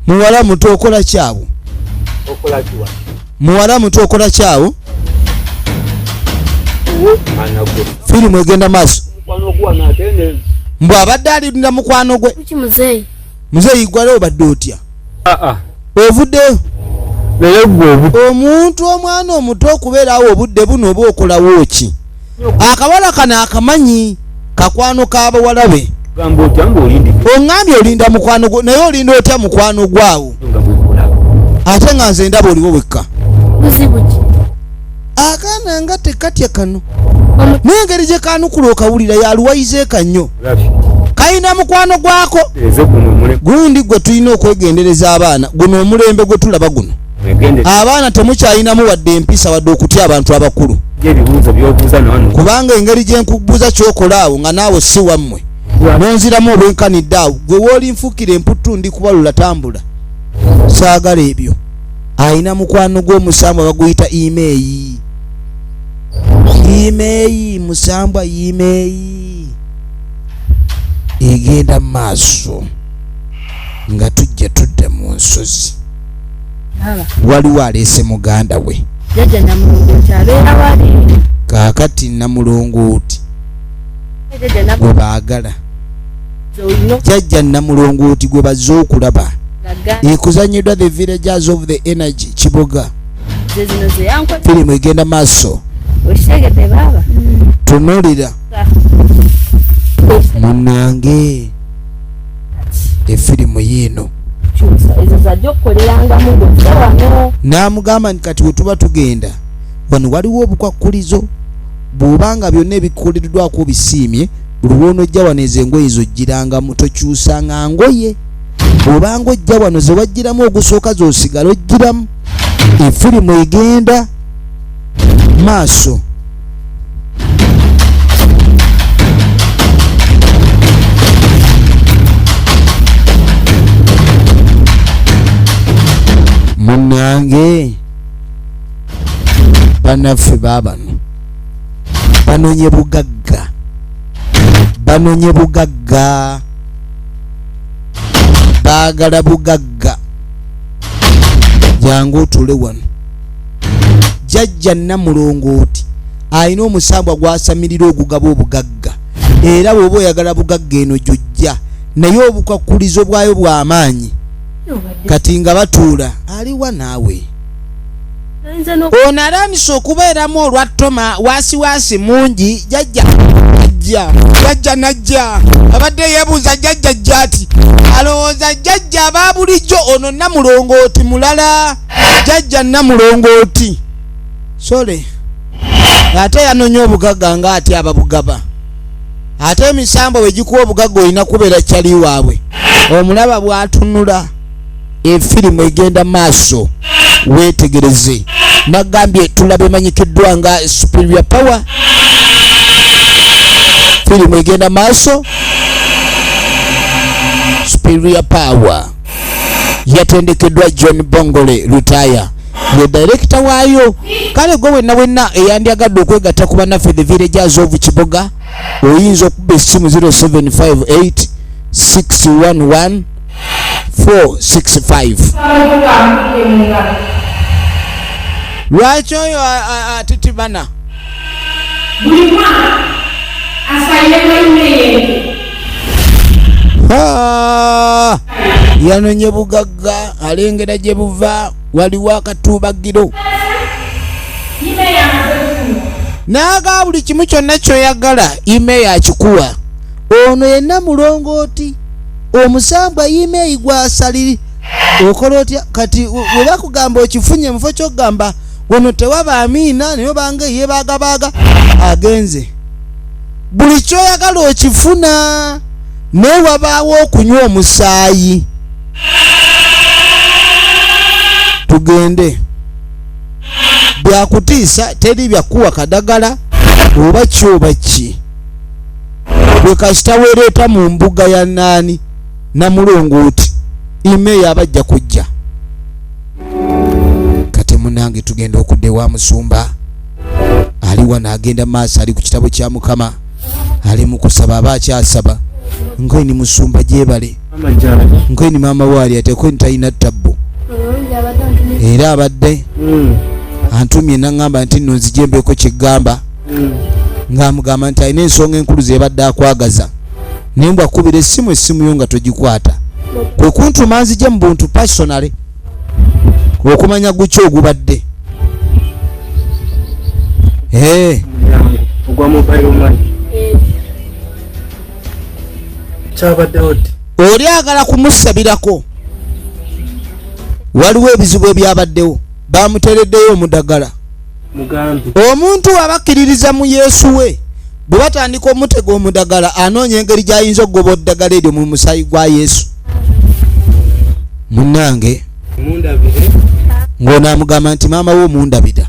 muwala muto okola kyawo muwala muto okola kyawo firimu egenda maaso mbw abadde alinda mukwano gwe muzeeyi gwalewo badde otya ovuddeyo omuntu omwana omuto okubeerawo obudde buno oba okolawo ki akawala kano akamanyi kakwano k'abawala be oŋŋambye olinda mukwano gwo naye olinda otya mukwano gwawo ate nga nze ndaba oliwo wekka akaana nga tekatya kano n'engeri gye kanukula okawulira yaluwayizeeka nnyo kayina mukwano gwako gundi gwe tulina okwegendereza abaana guno omulembe gwe tulaba guno abaana temukyayinamu wadde empisa wadde okutya abantu abakulu kubanga engeri gye nkubuuza kyokola awo nga naawe si wammwe nonziramu obwenkanidde awo gwe wooli nfukira emputtu ndi kubalula tambula saagala ebyo ayina mukwano gw'omusambwa baguyita imeeyi musambwa imeeyi egenda mu maaso nga tujja tudde mu nsozi waliwo aleese muganda we kaakati namulongooti gwe baagala jjajja namulongooti gwe bazze okulaba ekuzanyiddwa the villagers of the energy Kiboga firimu egenda maaso tunulira munange efirimu yiino n'amugamba nti kati we tuba tugenda wano waliwo obukwakulizo bw'obanga byonna ebikoleddwako bisiimye luwono jja wano ezo engoye zojjirangamu tokyusanga ngoye obanga ojja wano ze wajjiramu ogusooka z'osigala ojjiramu efirimu egenda maaso. Munnange bannaffe baabano banonye bugagga baagala bugagga. Jangu otule wano. Jjajja Namulongooti alina omusambwa gwasamirira ogugaba obugagga era bw'oba oyagala bugagga eno jjojja naye obukwakulizo bwayo bw'amaanyi. Kati nga batuula aliwa naawe ono alaamisa okubeeramu olwattoma waasiwaasi mungi. Jjajja najja abadde yeebuuza jjajja ati alowooza jjajja aba bulijjo ono Namulongooti mulala. Jjajja Namulongooti sole ate yanoonya obugagga nga ati ababugaba ate emisambo bwe gikuwa obugagga olina kubeera kyali waabwe. Omulaba bw'atunula efirimu egenda maaso weetegereze. Nagambye tulabe emanyikiddwa nga Superior Power. Firimu egenda maaso Superior Power yatendekeddwa John Bongole Lutaya ye director waayo. Kale gwe wenna eyandyagadde okwegatta ku bannaffe The Villagers of Kiboga oyinza okuba essimu 0758 611 465. Lwaki oyo atitibana buli mwana asayirwa email yanonye bugagga alengera gye buva waliwo akatuubagiro naaga buli kimu kyonna kyoyagala email akikuwa. Ono ye Namulongooti omusambwa email gwasaliri okola otya kati we bakugamba okifunye mufo kyogamba wano tewaba Amiina naye obanga ye baagabaaga agenze buli kyoyagala okifuna naye wabaawo okunywa omusaayi. Tugende byakutiisa teri byakuwa kadagala oba kyoba ki bwe kasita weereeta mu mbuga ya naani Namulongooti email abajja kujja. Kati munange tugenda okudde wa musumba ali wano agenda maaso ali ku kitabo kya Mukama ali mu kusaba aba akyasaba. Nkweni musumba gyebale nkweni maama waali ate kweni talina ttabbu era abadde antumye naŋŋamba nti nno nzijembeko kyegamba ng'amugamba nti alina ensonga enkulu zebadde akwagaza naye mbw akubira essimu yo nga togikwata kwe kuntuma nzije mu buntu personally okumanya guki ogubadde. Oli agala kumusabirako waliwo ebizibu ebyabaddewo bamutereddeyo omudagala. Omuntu abakkiririza mu Yesu we bwe batandika omutego omudagala anoonya engeri gy'ayinza okugoba oddagala eryo mu musaayi gwa Yesu. Munnange ng'ono amugamba nti maama we omundabira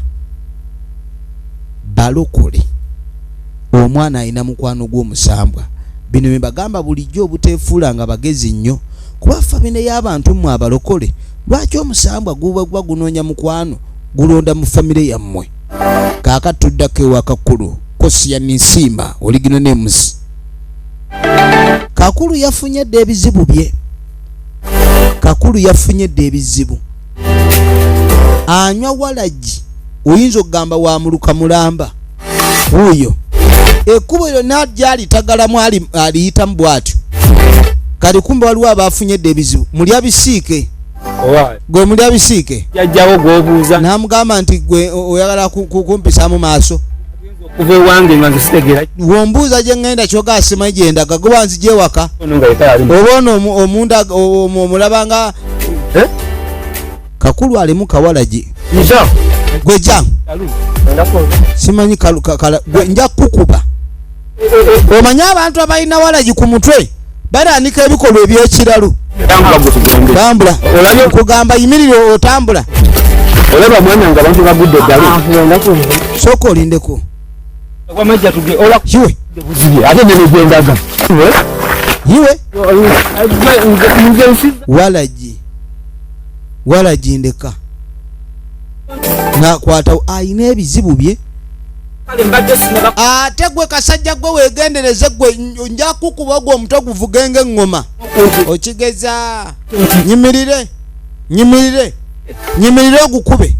balokole omwana alina mukwano gw'omusambwa. Bino bye bagamba bulijjo obuteefuula nga bagezi nnyo kuba famine y'abantu mmwe abalokole lwaki omusambwa guba gunoonya mukwano gulonda mu famire yammwe. Kaakati tuddako ewa Kakulu Kosiya Nsimba Original Names. Kakulu yafunyedde ebizibu bye. Kakulu yafunyedde ebizibu anywa walagi oyinza okugamba wamuluka mulamba wuuyo ekkubo lyonna gyalitagalamu aliyitamu bwatyo. Kali kumbe waliwo abafunyedde ebizibu mulya bisiike gwe mulya bisiike jajjawo gw'obuuza n'amugamba nti gwe oyagala kumpisaamu maaso kuva ewange nga nzitegera wombuuza gye ŋŋenda kyoga asimanyi gye ndaga goba nzije ewaka oba ono omunda omulabanga Kakulu alimu kawalagi gwe jangu simanyi gwe nja kukuba Omanya abantu abalina walagi ku mutwe batandika ebikolwa ebyekiralu. Tambula kugamba yimirire otambula. Olaba mwana nga abantu bagudde ddala. Sooka olindeko. Wamajja tuge ola yiwe ate ne gyendaga. yiwe walagi ndeka nakwata ayina ebizibu bye. Ate gwe kasajja gwe weegendereze gwe nja kukuba gwe omutwe guvugenga engoma. Okigeza nyimirire ogukube.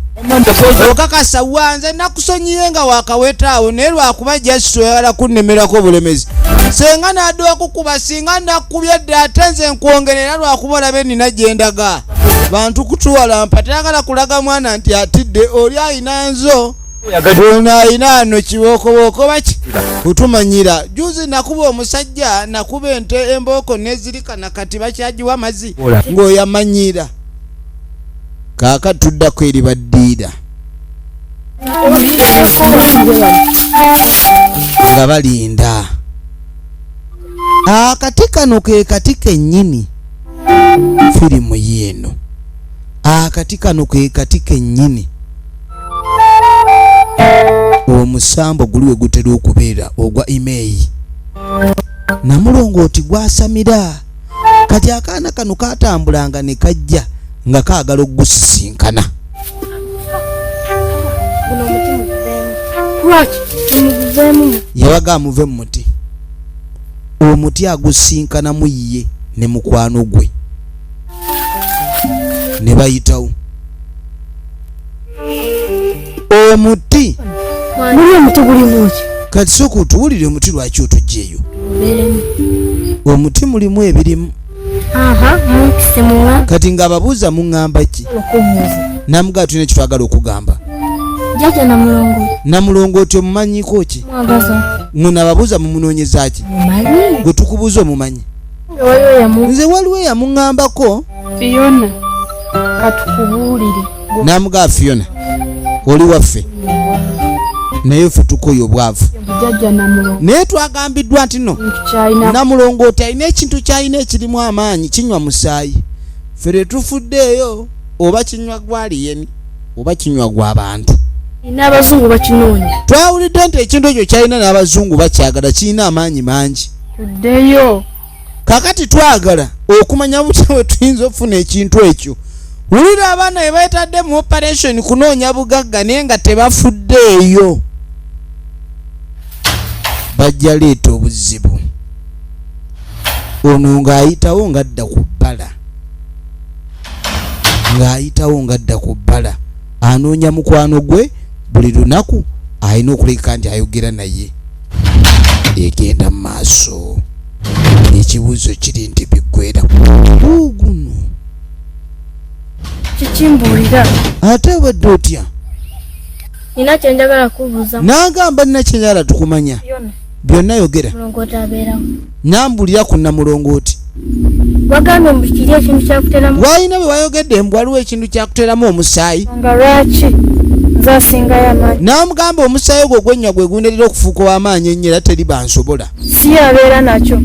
Okakasa wanze nakusonyiye nga wakawetaawo naye lwakuba Jasiso yagala kunnemerako obulemezi. Senga nadduwa kukuba singa nakubye dda ate nze nkwongerera lwakuba olabe nina gyendaga. Bantu kutuwala mpatayagala kulaga mwana nti atidde oli ayina nzo. Ono ayina ano kibookoboko baki kutumanyira. Juzi nakuba omusajja nakuba ente embooko nezirikana kati bakyagiwa mazi ng'oyamanyira. Kaaka tuddako eri baddiira nga balinda. Akati kano ke kati kennyini firimu yeeno. Akati kano ke kati kennyini omusambo guli we gutera okubeera ogwa email. Namulongooti gwasamira kati akaana kano katambulanga ne kajja nga kaagala okugusisinkana. Yabaga amuve mu muti. Omuti agusinkanamu ye ne mukwano gwe ne bayitawo. Omuti kati sooka otuwulire omuti lwaki otujjeeyo. Omuti mulimu ebirimu. Kati ng'ababuuza muŋŋamba ki? Namugaa tulina kitwagala okugamba. Namulongooti omumanyiko ki? Muno ababuuza mumunoonyeza ki? Gwe tukubuuza omumanyi. Nze waliwo eyamuŋŋambako. Fiona katukubuulire. Namugaa Fiona oli waffe naye ffe tukoye obwavu. Naye twagambiddwa nti no Namulongooti alina ekintu kyalina ekirimu amaanyi kinywa musaayi. Ffe tetufuddeeyo oba kinywa gwaliyeni oba kinywa gw'abantu. N'abazungu bakinoonya. Twawulidde nti ekintu ekyo kyalina n'abazungu bakyagala kirina amaanyi mangi. Tuddeyo. Kakati twagala okumanya butya bwe tuyinza okufuna ekintu ekyo. Wulira abaana be beetadde mu operation kunoonya bugagga naye nga tebafuddeeyo. Bajja leeta obuzibu. Ono ng'ayitawo ng'adda ku bbala. Anoonya mukwano gwe buli lunaku alina okuleka nti ayogera naye. Egenda mu maaso. Ekibuuzo kiri nti biggwera guno. Kikimbuulira. Ate obadde otya? Nina kye njagala kubuuza. N'agamba nina kye njagala tukumanya. Byonna yogera. Mulongooti abeerawo. Nambulira ku Namulongooti. Wagambye mbu kiri ekintu kyakuteramu. Wayina bwe wayogedde mbu waliwo ekintu kyakuteramu omusaayi. Nga lwaki nze asingayo amaanyi. N'amugamba omusaayi ogwo ogwennywa gwe gunderera okufuuka w'amaanyi ennyo era teri bansobola. Si yabeera nakyo.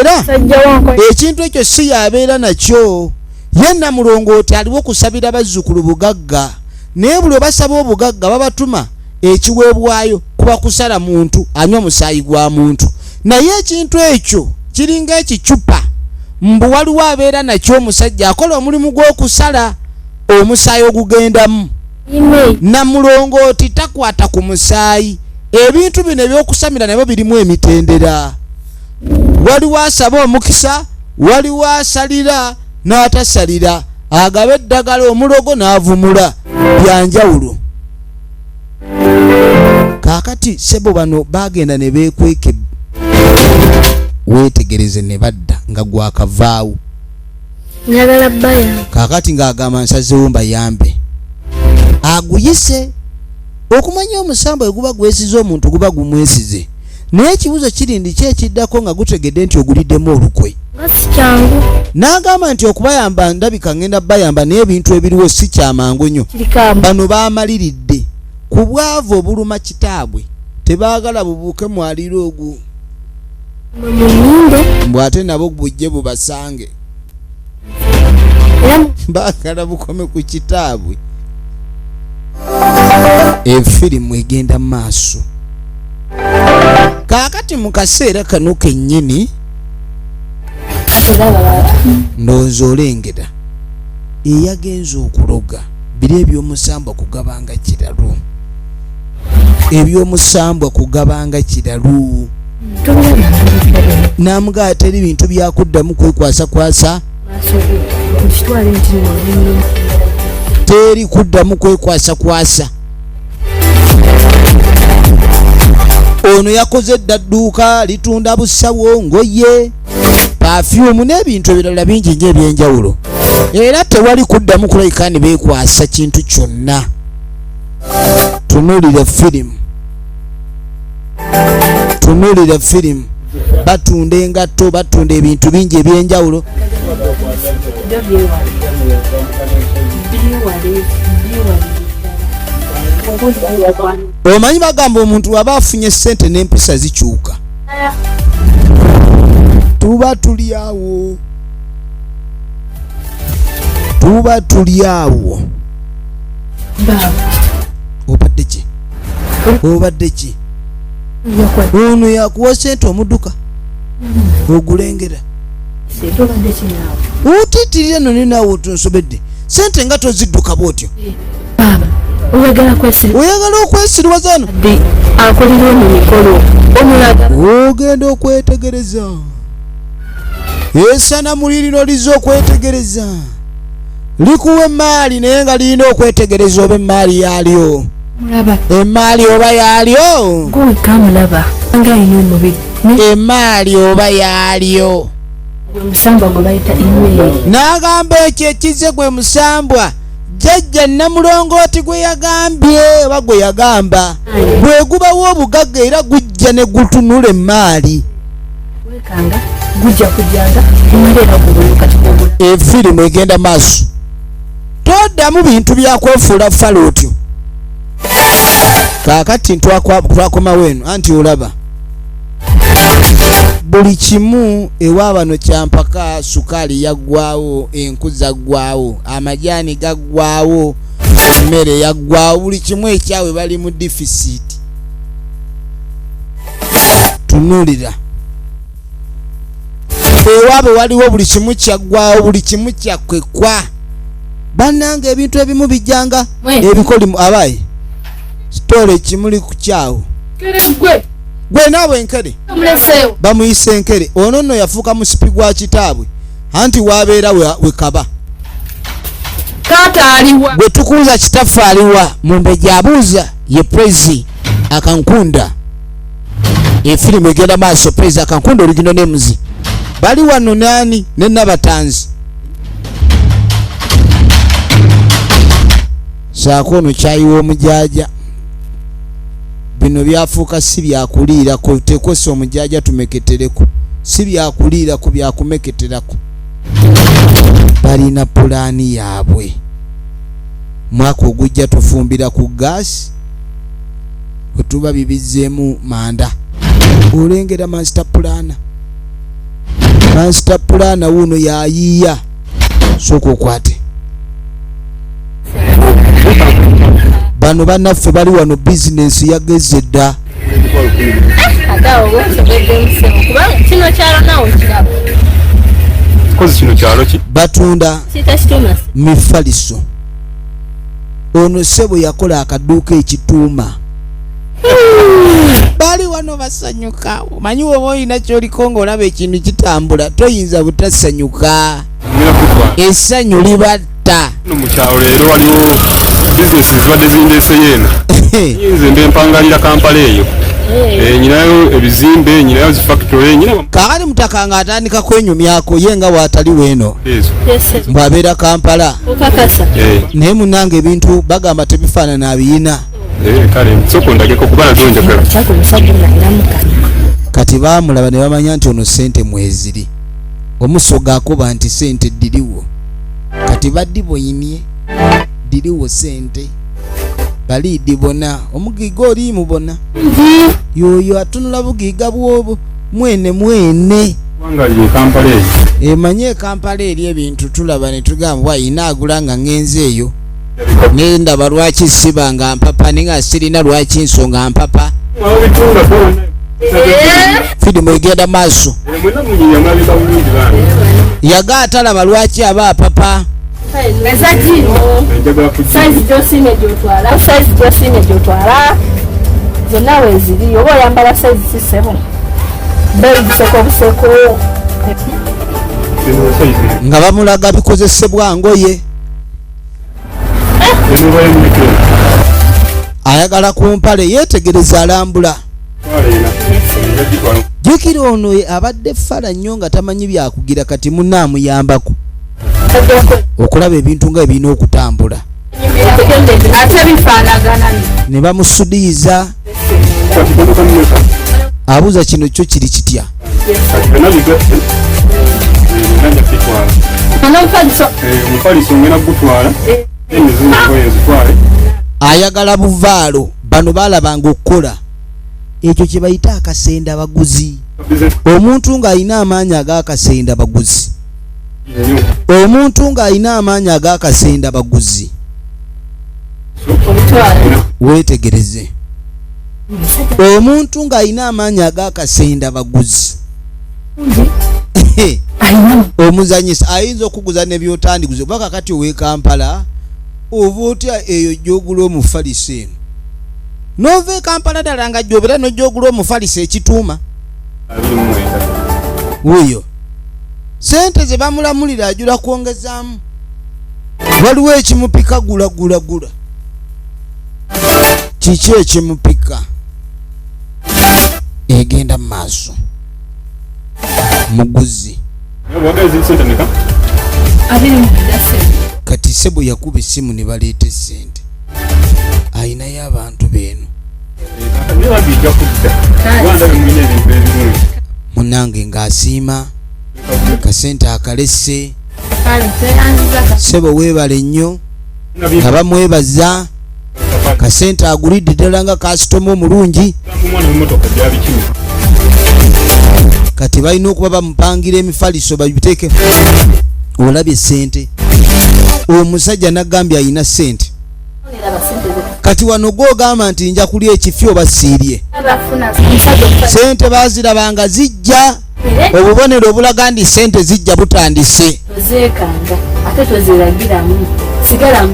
Era Sajja wanko ekintu ekyo si yabeera nakyo. Ye Namulongooti aliwo okusabira bazzukulu bugagga. Naye buli basaba obugagga babatuma ekiweebwayo kuba kusala muntu anywa musaayi gwa muntu. Naye ekintu ekyo kiringa ekicupa mbu waliwo abeera nakyo omusajja akola omulimu gw'okusala omusaayi ogugendamu. Namulongooti takwata ku musaayi. Ebintu bino ebyokusamira nabyo birimu emitendera. Waliwo asaba omukisa, waliwo asalira n'atasalira, agaba eddagala omulogo n'avumula. Byanjawulo. Kaakati sebo bano bagenda ne beekweke. Weetegereze ne badda nga gwakavaawo. njagala baya. Kaakati ng'agamba nsazeewo mbayambe. Aguyise. Okumanya omusambo bwe guba gwesize omuntu guba gumwesize. Naye ekibuuzo kiri ndi kyekiddako nga gutegedde nti oguliddemu olukwe. Nga si kyangu. N'agamba nti okubayamba ndabika ngenda bayamba naye ebintu ebiriwo si kyamangu nnyo. Bano baamaliridde. Ku bwavu obuluma kitaabwe tebaagala bubuuke mwaliro ogwo. Muminde. Mbwate nabo bujje bubasange. Era Bakala bukome ku kitaabwe. Efirimu egenda maaso. Kaakati mu kaseera kano kennyini ndowooza olengera eyagenza okuloga biri ebyomusambwa kugabanga kiralu. Ebyomusambwa kugabanga kiralu. Namugaa teri bintu byakuddamu kwekwasa teri kuddamu kwekwasa. Ono yakoze dda dduuka litunda busawo, ngoye, perfume n'ebintu ebirala bingi nnyo ebyenjawulo. Era tewali kuddamu kulabika ne beekwasa kintu kyonna. Tunuulira firimu. Batunda engatto, batunda ebintu bingi ebyenjawulo. Omanyi bagamba omuntu waba afunye ssente n'empisa zikyuka. Tuba tuli awo. Obadde ki? Ono yakuwa ssente omudduka ogulengera. Utiitirira nno naawe otonsobedde ssente nga tozidduka bw'otyo. Oyagala okwesirwaza ano? Akolera mu mikolo omulaga. Ogenda okwetegereza. Esana mulirino liza okwetegereza. Likuwa emmaali naye nga lirina okwetegereza oba emmaali yaalyo. Mulaba. Emmaali oba yaalyo. Gwe kamulaba. Nga ayina omubiri. Emmaali oba yaalyo. Gwe musambwa gwe bayita email. N'agamba ekyo ekize gwe musambwa. Jjajja Namulongooti gwe yagambye oba gwe yagamba. Bwe gubawo obugagga era gujja ne gutunula emmaali. Wekanga gujja kujjanga emaleera gubuluka kikogula. Efirimu egenda maaso. Toddamu bintu byakwefuula falo otyo. Kaakati twakomawo eno anti olaba. Buli kimu ewa bano kyampaka sukaali yaggwaawo, enku zaggwaawo, amajaani gaggwaawo, emmere yaggwaawo, buli kimu ekyawe bali mu defisiti. Tunuulira. Ewaabwe waliwo buli kimu kyaggwaawo, buli kimu kyakwekwa. Bannange ebintu ebimu bijjanga ebikolimu abaye. Sitole ekimuli ku kyawo. Gwe naawe enkere bamuyise enkere. Ono nno yafuuka musipi gwa kitaabwe anti wabeera wekaba. Gwe tukuuza kitaffe aliwa Mumbejja abuuza ye Prezi Akankunda. Efirimu egenda maaso. Prezi Akankunda Origino Names bali wano nani ne Nabatanzi. Saako ono kyayiwa omujaja. Bino byafuuka si byakuliirako. Tekosa omujaja tumeketereko. Si byakuliirako byakumeketerako. Balina pulaani yaabwe. Mwaka ogujja tufumbira ku gaasi bwe tuba bibizzeemu manda. Olengera master pulaana wuno yayiiya. Sooka okwate. Bano bannaffe bali wano bizinensi yageze dda. Kino kyalo nawo kiraba. Kozi kino kyalo ki? Batunda mifaliso. Ono ssebo yakola akaduuka ekituuma. Bali wano basanyuka. Omanyi oba olina ky'oliko ng'olaba ekintu kitambula toyinza butasanyuka. Essanyu libatta. Mu kyalo leero waliwo bizinesi zibadde zindeese yeena. Nze ndempangalira Kampala eyo. Nyinayo ebizimbe, nyinayo zi factory, nyinayo. Kaakati mutaka nga atandika kwenyumyako ye nga waatali weeno. Mbwabeera Kampala. Okakasa. Naye munnange ebintu bagamba tebifaanana abiyina. Kale soko ndageko kuba nagonjagala. Kati baamulaba ne bamanya nti ono ssente mweziri. Omusoga akuba nti ssente diriwo. Kati baddiboyinie diriwo ssente. Bali dibona omugiga oli mubona. Yoyo atunula bugiga bwobo mwene wangali Kampala eyo emanye Kampala eri ebintu tulaba ne tugamba wayina agula nga ngenze eyo ne ndaba lwaki sibanga mpapa ninga sirina lwaki nsonga mpapa wabitunda bona fidimu egenda maaso mwena munyinya mwabika bulungi bana yagatalaba lwaki aba papa njagala kujja Size gy'otwala zonna weeziri oba oyambala size kisebo beyi giseko buseko nga bamulaga bikozesebwa ngoye ayagala ku mpale yeetegereza alambula jjukira ono abadde fala nnyo nga tamanyi byakugira kati munaamuyambako okulaba ebintu nga ebirina okutambula ate bifaanagana ne bamusudiiza abuuza kino kyo kiri kitya omufaliso ngena gutwala enzitwale ayagala buvaalo bano baalabanga okukola ekyo kye bayita akasenda baguzi omuntu ng'alina amaanyi ag'akasenda baguzi omuntu ng'alina amaanyi ag'akasenda baguzi weetegereze omuntu ng'alina amaanyi ag'akasenda baguzi omuzanyisa ayinza okuguza ne byotandiguze kuba kakati ow'e Kampala oba otya eyo gy'ogula omufaliso eno n'ova e Kampala ddala nga gy'obeera n'ogy'ogula omufaliso ekituuma wuyo sente ze bamulamulira ajula kwongezaamu waliwo ekimupika gula kiki ekimupika egenda mu maaso muguzi kati sebo yakuba essimu ne baleeta essente ayinayo abantu beeno munange ng'asiima kasente akalese sebo weebale nnyo nga bamwebaza kasente agulidde ddala nga kasitoma omulungi kati balina okuba bamupangira emifaliso babiteeke olabye sente omusajja nagambye ayina sente kati wano gwogamba nti nja kulya ekifi oba siirye sente bazirabanga zijja obubonero obulaga ndi sente zijja butandise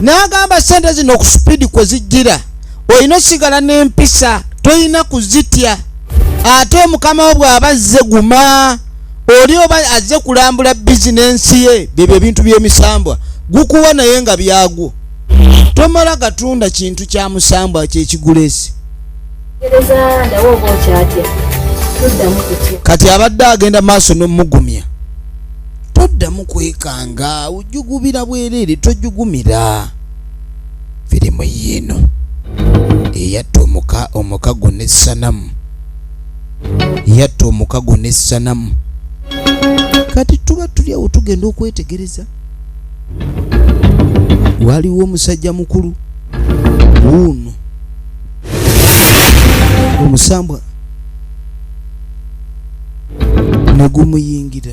n'agamba sente zino ku supidi kwe zijjira olina osigala n'empisa tolina kuzitya ate mukama wo bw'aba azze guma oli oba azze kulambula bizinensi ye byebyo ebintu by'emisambwa gukuwa naye nga byagwo tomala gatunda kintu kya musambwa kyekigulesi kati abadde agenda maaso n'omugumya toddamu kwekanga ojugubira bwereere tojugumira firimu yino eyatta omukago n'essanamu yatta omukago n'essanamu kati tuba tuli awo tugenda okwetegereza waliwo omusajja mukulu wuuno omusambwa ne gumuyingira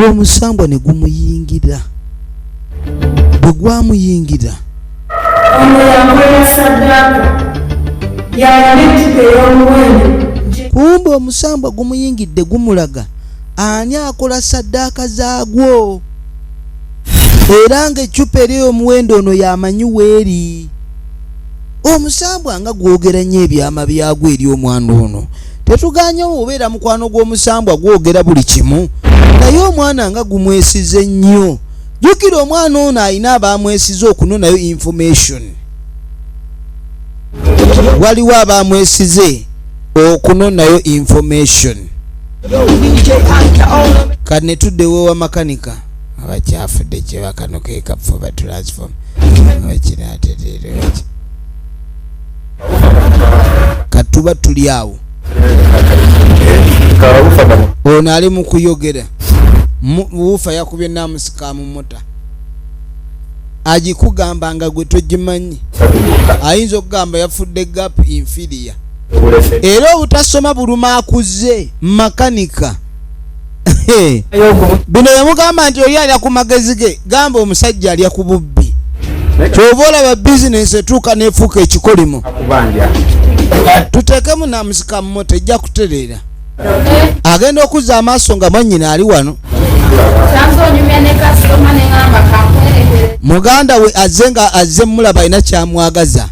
omusambwa ne gumuyingira bwe gwamuyingira kumbe omusambwa gumuyingidde gumulaga ani akola saddaaka zaagwo era ng'eccupa eri omuwendo ono yamanyi weeri omusambwa nga gwogera nnyo ebyama byagwo eri omwana ono tetuganyewo obeera mukwano gw'omusambwa gwogera buli kimu naye omwana nga gumwesize nnyo jjukira omwana ono alina abamwesize okunonayo information waliwo abamwesize okunonayo information kati ne tuddewo wa makanika abakyafudde kyebakano kekaffe batransform bakirateteereki kati tuba tuli awo ono ali mu kuyogera wuufa yakubye namusika mu mota agikugamba nga gwe togimanyi ayinza okugamba yafudde gap inferior era obutasoma buluma akuze makanika. Bino yamugamba nti oli alya ku magezi ge, gamba omusajja alya ku bubbi. Kyova olaba bizinensi etuuka neefuuka ekikolimo. Tuteekemu namusika mu moto ejja kutereera. Agenda okuzza amaaso nga mwannyina ali wano. Muganda we azze nga azze mulaba alina kyamwagaza.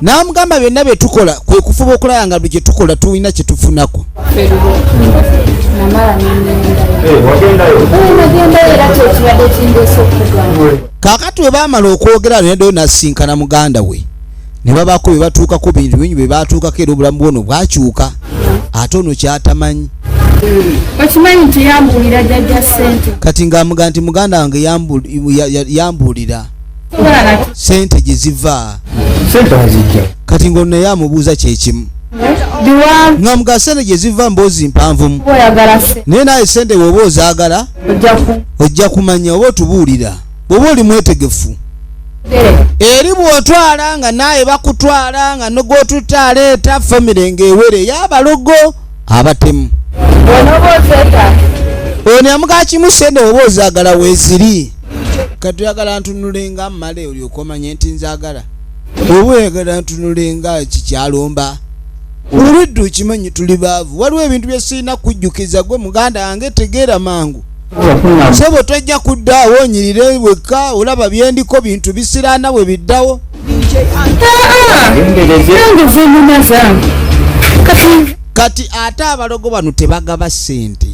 N'amugamba byonna bye tukola kwe kufuba okulaba nga buli kye tukola tulina kye tufunako. Kaakati bwe baamala okwogera neddayo n'asisinkana muganda we. Ne babaako bye batuukako bintu bingi bye baatuukako era obulamu bwono bwakyuka. Ate ono kyatamanyi. Okimanyi nti yambuulira jjajja ssente. Kati ng'amugamba nti muganda wange yambuulira ssente gye ziva. Kati ng'ono naye amubuuza kye kimu. Ng'amugamba ssente gye ziva mboozi mpanvumu. Naye naye ssente bw'oba ozaagala ojja kumanya oba otubuulira bw'oba oli mwetegefu. Eri bw'otwala nga naye bakutwala nga n'ogw'otutta aleeta famire ng'ewere y'abalogo abatemu. Ono yamugamba kimu ssente bw'oba ozaagala weeziri. Kati oyagala ntunulenga mmale olyoke omanye nti nzaagala. Oba oyagala ntunulenga kikyalomba. Oludde okimanyi tuli baavu. Waliwo ebintu bye sirina kujjukiza gwe muganda wange tegeera mangu. Sebo tojja kuddaawo onyirire wekka olaba byendiko bintu bisiraana we biddawo. Kati ate abalogo bano tebagaba ssente.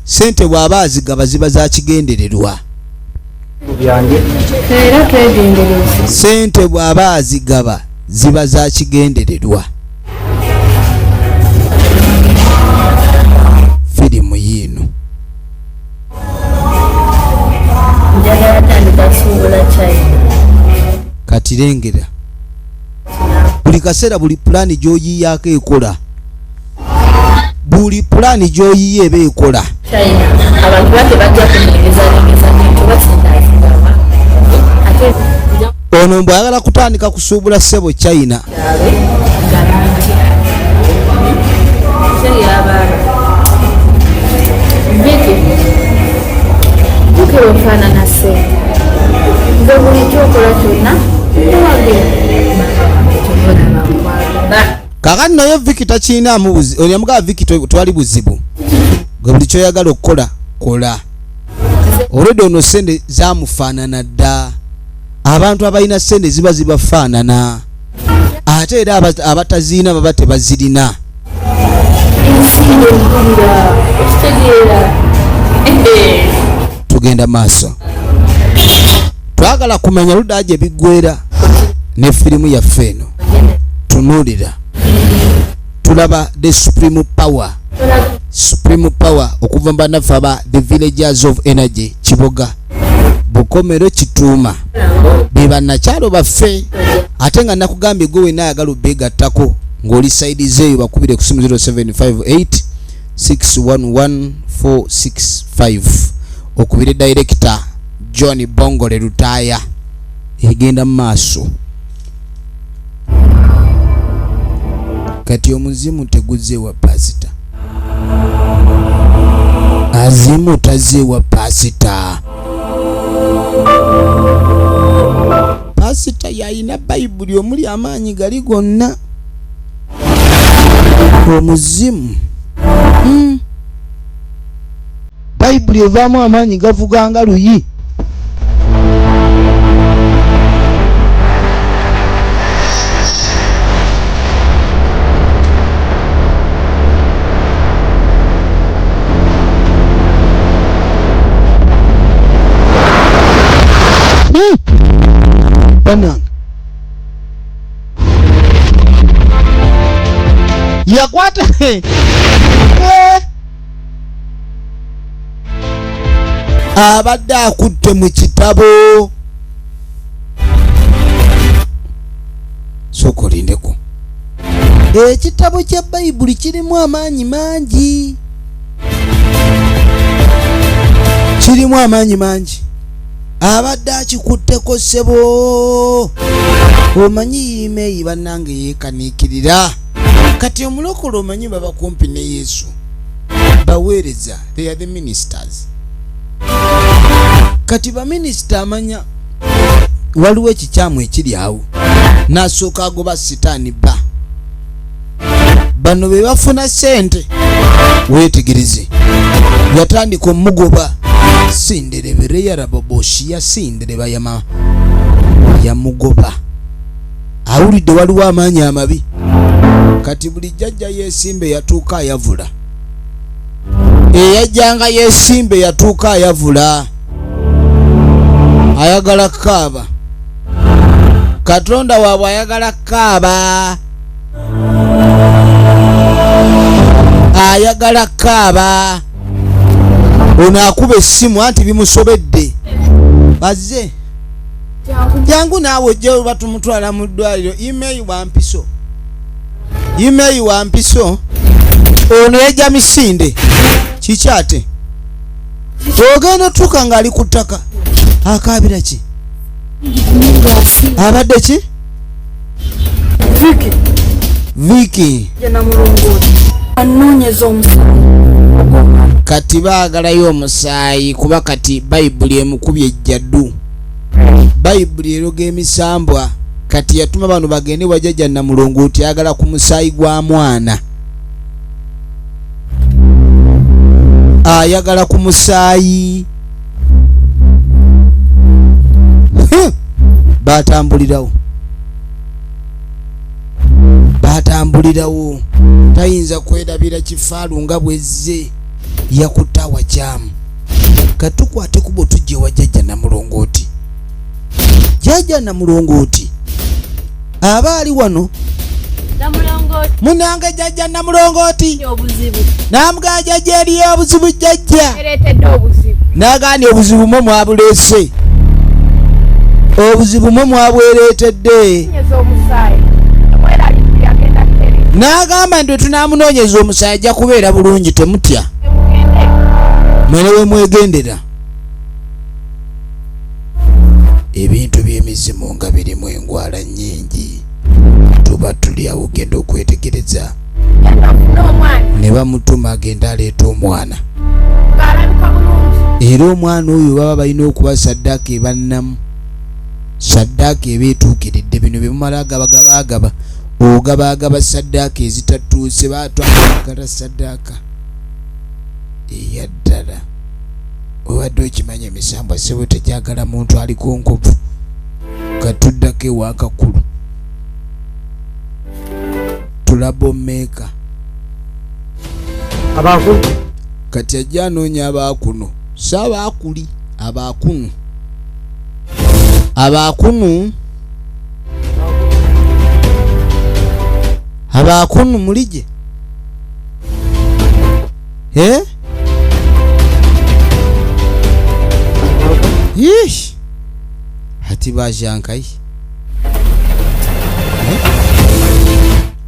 Ssente bw'aba azigaba ziba za kigendererwa. Ssente bw'aba azigaba ziba za kigendererwa. Firimu yiino kati lengera buli kaseera buli pulaani gy'oyiyaako ekola. Buli pulaani gy'oyiya eba ekola. Abantu bate bajja kunyegeza bintu basindaazibwa. Ono mbwe ayagala kutandika kusuubula ssebo China. Kakati naye Viki takiina amubuzi. Ono yamugamba Viki twali buzibu. Gwe buli kyoyagala okukola kola. Olwedde ono ssente zaamufaanana dda. Abantu abalina ssente ziba zibafaanana. Ate era abataziina baba tebazirina. Tugenda maaso. Twagala kumanya ludda gye biggwera ne firimu yaffe eno. Tunuulira. Tulaba the supreme power. Supreme power okuva mbannaffe aba the villagers of energy Kiboga Bukomero Kituuma be bannakyalo baffe. Ate nga nakugambye gwe wenna ayagala obbeegattako ng'oli sayidi zeeyo bakubire ku simu 0758 611 465 okubire director John Bongole Lutaaya egenda mu maaso. Kati omuzimu teguzeewa pasita. Azimu tazeewa pasita. Pasita yalina Bayibuli omuli amaanyi gali gonna. Omuzimu Bayibuli evaamu amaanyi gavuga nga luyi. Bananga yakwata abadde akutte mu kitabo. Sokolindeko ekitabo kya Bayibuli kirimu amaanyi mangi. Kirimu amaanyi mangi. abadde akikutteko ssebo. Omanyi email bannange yeekaniikirira. Kati omulokole omanyi baba kumpi ne Yesu. Baweereza, they are the ministers. Kati baminisita amanya waliwo ekikyamu ekiri awo n'asooka agoba sitaani bba. Bano be bafuna ssente. Weetegereze, yatandika omugoba sinderebe yaraboboshi yasindereba yamugoba. Awulidde waliwo amaanyi amabi. Kati buli jjajja yeesimbe yatuuka ayavula. Eyajjanga yeesimbe yatuuka ayavula. Ayagala kaaba. Katonda waabwe ayagala kaaba. Ayagala kaaba. Ono akuba essimu anti bimusobedde. Bazze. Jangu naawe ojja batumutwala mu ddwaliro. Email wampiso. Ono yajja misinde. Kikyate. Ogenda tuka ng'ali ku ttaka. Akaabira ki? Abadde ki? Viki. Anoonyeza omusaayi. Kati baagalayo omusaayi kuba kati Bayibuli emukubye ejjaddu. Bayibuli eroga emisambwa. Kati yatuma bano bagende wajjajja Namulongooti ayagala ku musaayi gwa mwana. Ayagala ku musaayi. Batambulirawo. Tayinza kwerabira kifaalu nga bwezze yakutta wakyamu. Katukwate kubo tujje wa jjajja Namulongooti. Jjajja Namulongooti aba ali wano. Namulongooti. Munange jjajja Namulongooti. Obuzibu. Namugaa jjajja eriyo obuzibu jjajja. Ereetedde obuzibu. N'agaani obuzibu mwe mwabuleese. Obuzibu mwe mwabwereetedde. N'agamba nti tunaamunoonyeza omusaayi ajja kubeera bulungi temutya. Mwene we mwegendera. Ebintu by'emizimu nga birimu engwala nnyingi. Tuba tuli awo genda okwetegereza. Ne bamutuma agenda aleeta omwana. Era omwana oyo baba balina okuba saddaaka ebannamu. Saddaaka ebeetuukiridde bino bye mumala agaba. Ogaba saddaaka ezitatuuse baatwala saddaaka eyaddala. Obadde okimanya emisambwa ssebo tegyagala muntu aliko nkovu. Katuddako ewa Kakulu. Tulaba omeeka. Abakulu. Kati ajja anoonya abaakuno. Saabaakuli. Abaakunu. Abaakunu mulije. Yeesh. Hati bajankai.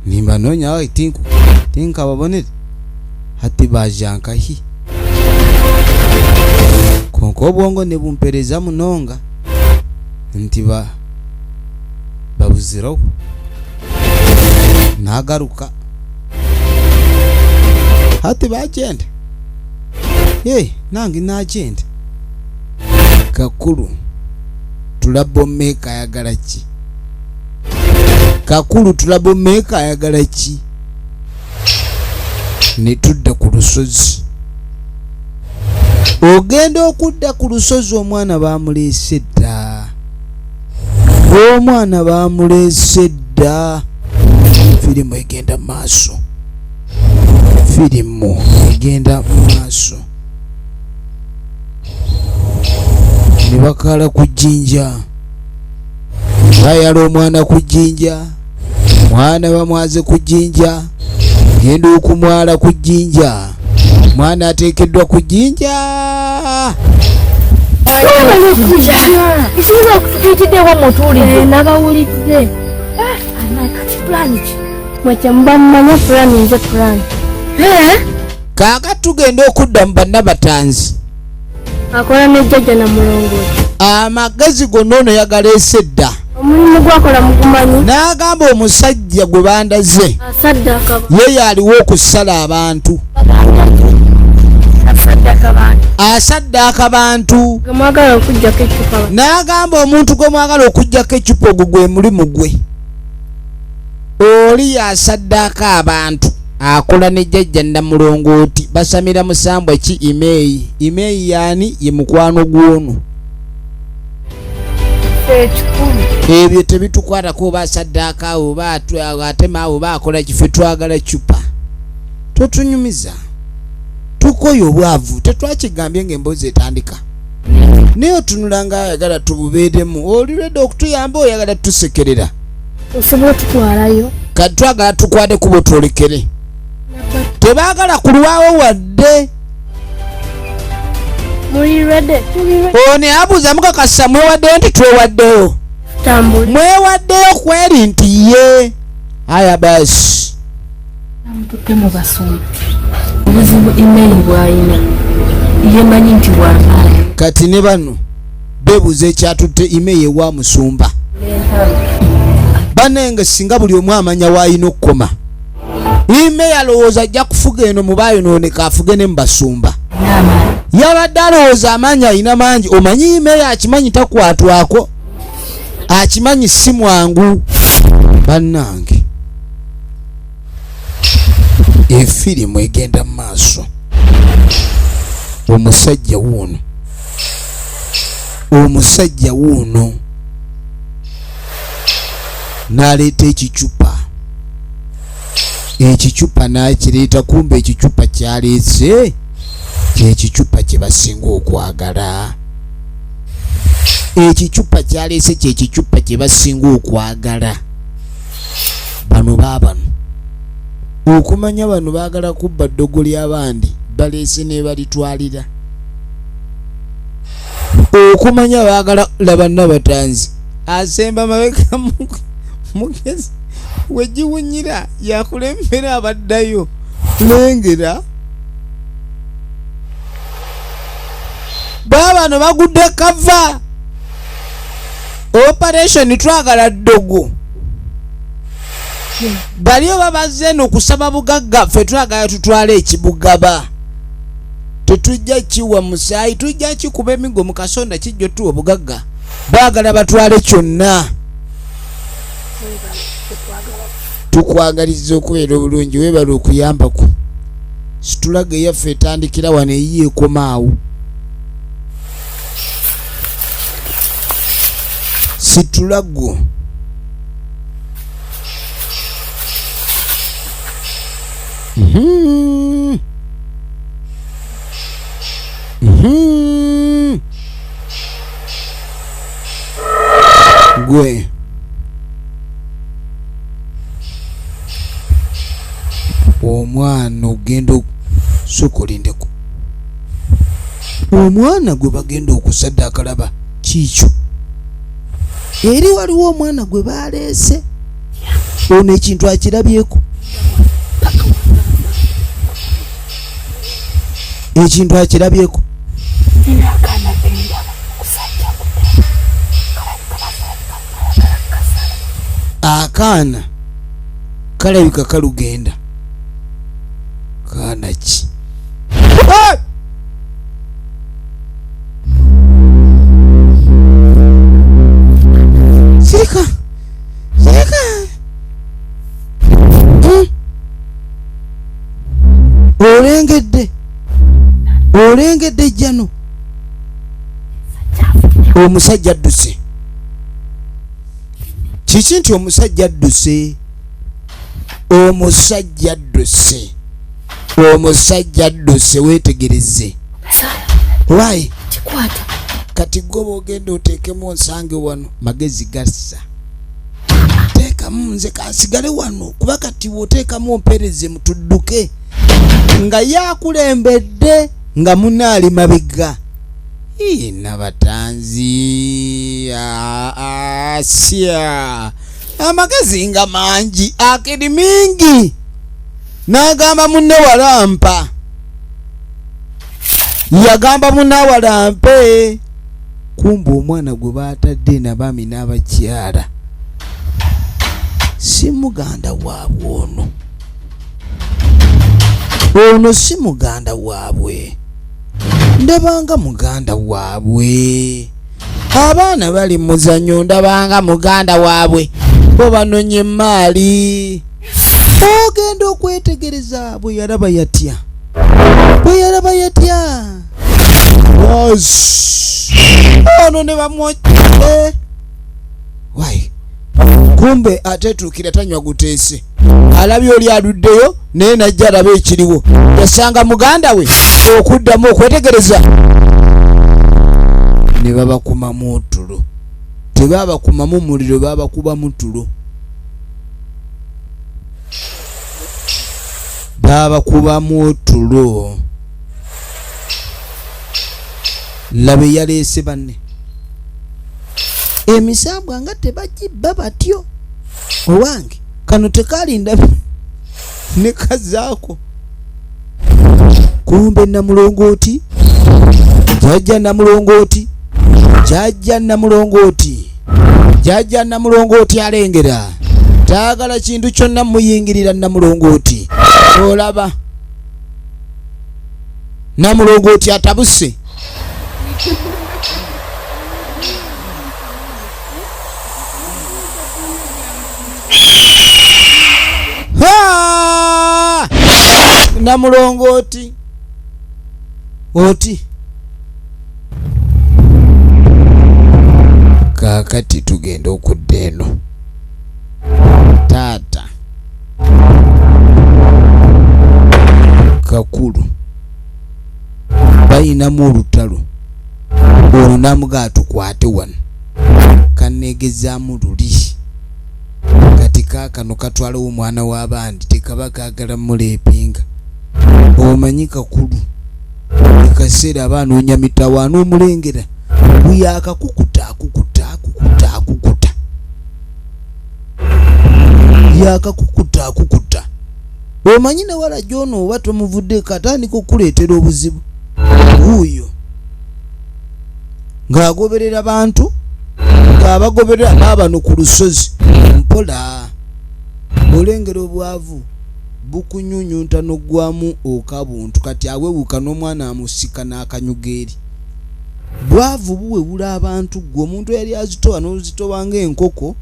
Nimba nonya wa tinka babonere. Hati bajankai. Konko obwongo ne bumpereza munonga. Nti babuzirawo. Nagaruka. Hati bagenda. Nange nagenda. Kakulu tulaba omeeka ayagala ki? Kakulu tulaba omeeka ayagala ki? Ne tudda ku lusozi. Ogenda okudda ku lusozi omwana baamuleese dda. Omwana baamuleese dda. Firimu egenda maaso. Ne bakala ku jjinja. Bayala omwana ku jjinja. Mwana bamwaze ku jjinja. Genda okumwala ku jjinja. Mwana ateekeddwa ku jjinja. Isinza okutuyitiddewo mutuulidde. Nabawulidde. Pulani ki? Mwekye muba mumanya pulani nze pulani. Kaaka tugenda okudda mu bannabatanzi. Akola ne jjajja Namulongooti. amagezi gonna ono yagalese edda omulimu gwakola mugumanyi n'agamba omusajja gwe bandaze ye yaliwo okusala abantu asaddaaka bantu n'agamba omuntu gwe mwagala okuggyako ecupa ogwo gwe mulimu gwe oli yasaddaaka abantu akola ne jjajja Namulongooti basamira musambwa ki imeeyi yani ye mukwano gw'ono ebyo tebitukwatako oba asaddaaka awo oba atema awo oba akola kife twagala cupa totunyumiza tukoye obwavu tetwakigambye ng'emboozi etandika naye otunula nga ayagala tububeeremu olirwedde okutuyamba oyagala tusekerera osobola tutwalayo kati twagala tukwate kubo twolekere tebaagala kulwawo wadde ono abuuza mukakasa mwewaddeyo nti twewaddeyo mwewaddeyo kweri nti ye aya basi namututte mu basumba obuzibu email bw'alina yemanyi nti bw'amaanyi kati ne bano beebuuza ekyatutte email ewa musumba banenge singa buli omu amanya w'alina okukoma email alowooza ajja kufuga eno mu baayonooneka afuge ne mu basumba yabadde alowooza amaanyi alina mangi omanyi email akimanyi takwatwako akimanyi si mwangu bannange efirimu egenda mu maaso omusajja wuuno n'aleeta ekicupa n'akireeta kumbe ekicupa kyaleese kyekicupa kye basinga okwagala ekicupa kyaleese kyekicupa kye basinga okwagala bano baabano okumanya bano baagala kubba ddogo ly'abandi baleese ne balitwalira okumanya baagala laba Nabatanzi asemba mabega mugezi wegiwunyira yakulembera abaddayo lengera baabano bagudde kava operation twagala ddogo baliyo babazze n'okusaba bugagga ffe twagala tutwale ekibugaba tetujja kiwa musaayi tujja kikuba emigo mu kasonda kijjo tuwa obugagga baagala batwale kyonna tukwagaliza okubeera obulungi weebala okuyambaku situlaga eyaffe etandikira wano eyiye ekomaawo situlago gwe omwana ogenda sokolindeku omwana gwe bagenda okusadda akalaba kiikyo eri waliwo omwana gwe baleese ono ekintu akirabyeko ekintu akirabyeko akaana kalabika kalugenda kaana ki sirika olengedde jjano omusajja adduse kiki nti omusajja adduse weetegereze wayi kati gwe bw'ogenda oteekemu onsange wano magezi gassa teekamu nze kansigale wano kuba kati bw'oteekamu ompereze mutudduke nga yakulembedde nga munaali mabega Nabatanzi asya amagezi nga mangi akiri mingi n'agamba munne walampa yagamba munne walampe kumbe omwana gwe baatadde n'abaami n'abakyala si muganda waabwe ono si muganda waabwe, ndabanga muganda waabwe. Abaana bali muzanyo ndabanga muganda waabwe bo banonye emaali. Ogenda okwetegereza bwe yalaba yatya ono ne bamwote wai kumbe atetuukira tanywa guteese, alabye oli aluddeyo naye najja alaba ekiriwo, yasanga muganda we okuddamu okwetegereza. Ne babakumamu otulo, tebabakumamu muliro, babakubamu tulo, babakubamu otulo. Labe yaleese banne emisambwa nga tebagibba batyo. Owange kano tekalinda ne kazaako. Kumbe Namulongooti, jjajja Namulongooti alengera taagala kintu kyonna muyingirira. Namulongooti olaba Namulongooti atabuse. Namulongooti oti kakati tugenda okudda eno. Taata Kakulu bayinamu olutalo, ono namugaa tukwate wano kanegezaamu luli kati kaakano katwalewo omwana w'abandi tekaba kaagala muleepinga. Omanyi Kakulu ekaseera abanoonya mitawaana omulengera buyakakukuta yakakukuta. Omanyi ne wala jono oba tomuvudde katandika okuleetera obuzibu wuuyo ng'agoberera bantu, ng'abagoberera baabano ku lusozi mpola. Olengera obwavu bukunyunyunta n'oggwamu okabuntu kati awewuka n'omwana amusika n'akanyugeeri. Bwavu buwewula abantu, gwe omuntu yali azitowa n'ozitowa ng'enkoko.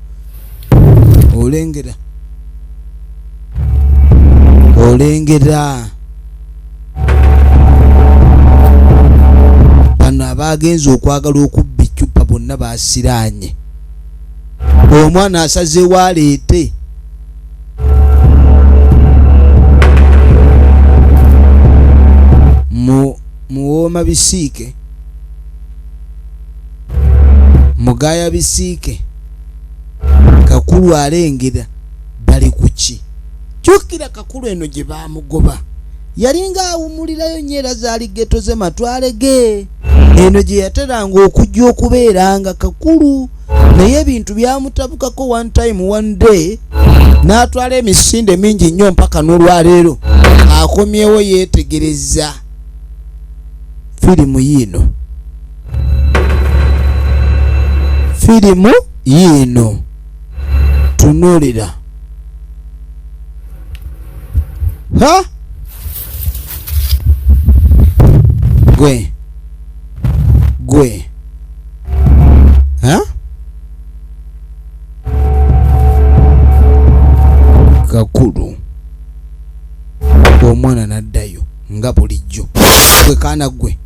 Olengera bano abagenza okwagala okubba eccupa bonna basiraanye. Omwana asazeewo aleete muwooma bisiike, mugaya bisiike. Kakulu alengera bali kuki. Kyukira Kakulu eno gye baamugoba yalinga awumulirayo nnyera zaali geto ze matwale ge. Eno gye yateranga okujja okubeeranga Kakulu, naye ebintu byamutabukako one time one day n'atwala emisinde mingi nnyo mpaka n'olwaleero akomyewo yeetegereza firimu yiino. Tunuulira gwe Kakulu omwana naddayo nga bulijjo. Gwe kaana gwe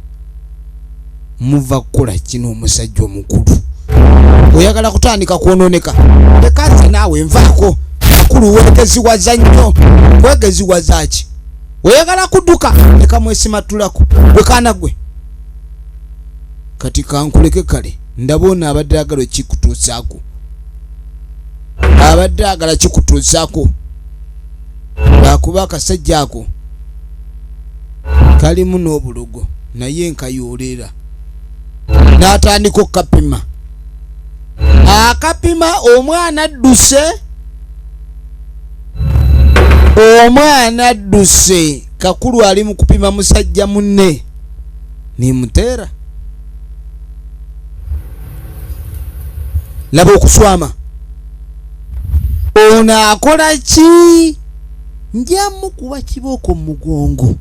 muva kukola kino omusajja omukulu. Oyagala kutandika kwonooneka tekazi naawe nvaako. Kakulu weegeziwaza nnyo. Weegeziwaza ki? Oyagala kudduka leka mwesimatulako. Gwe kaana gwe kati kankuleke kale ndaba ono abadde agala kikutuusaako. Abadde agala kikutuusaako lwakuba akasajja ako kalimu n'obulogo naye nkayoolera. N'atandika okukapima. Akapima omwana adduse. Kakulu ali mu kupima musajja munne nimuteera. laba okuswama. Ono akola ki? Njamu kuba kibooko mu mugongo.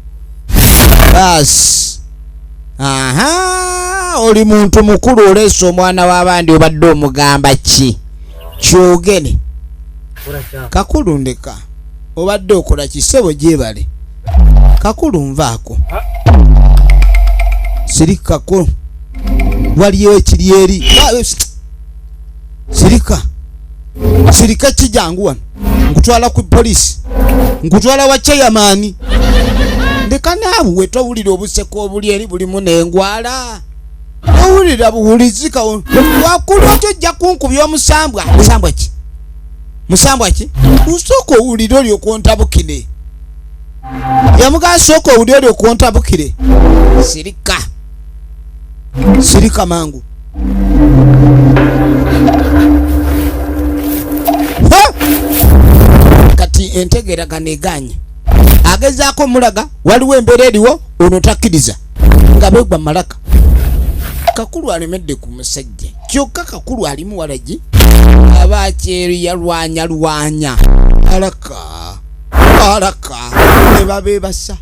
Basi. Aha, oli muntu mukulu oleese omwana w'abandi obadde omugamba ki? Kyogene. Kakulu ndeka. Obadde okola kisebo gyebale. Kakulu nvaako. Sirikako. Waliyo ekiri eri. Sirika kijangu wano. Nkutwala ku poliisi. Nkutwala wa chairman. Ndeka naawe wetowulira obuseko obuli eri bulimu n'engwala. Owulira buwulizika wakulu otojja kunkubya omusambwa. Musambwa ki? Musambwa ki? Usoko owulira oli okontabukire. Yamuga soko owulira oli okontabukire. Sirika mangu. Kati entegera ganeganye. Agezaako mulaga waliwo embeera eriwo ono takkiriza nga begwa malaka. Kakulu alemedde ku musajja. Kyokka Kakulu alimu walagi aba kyeri yalwanya. Alaka ne babebasa.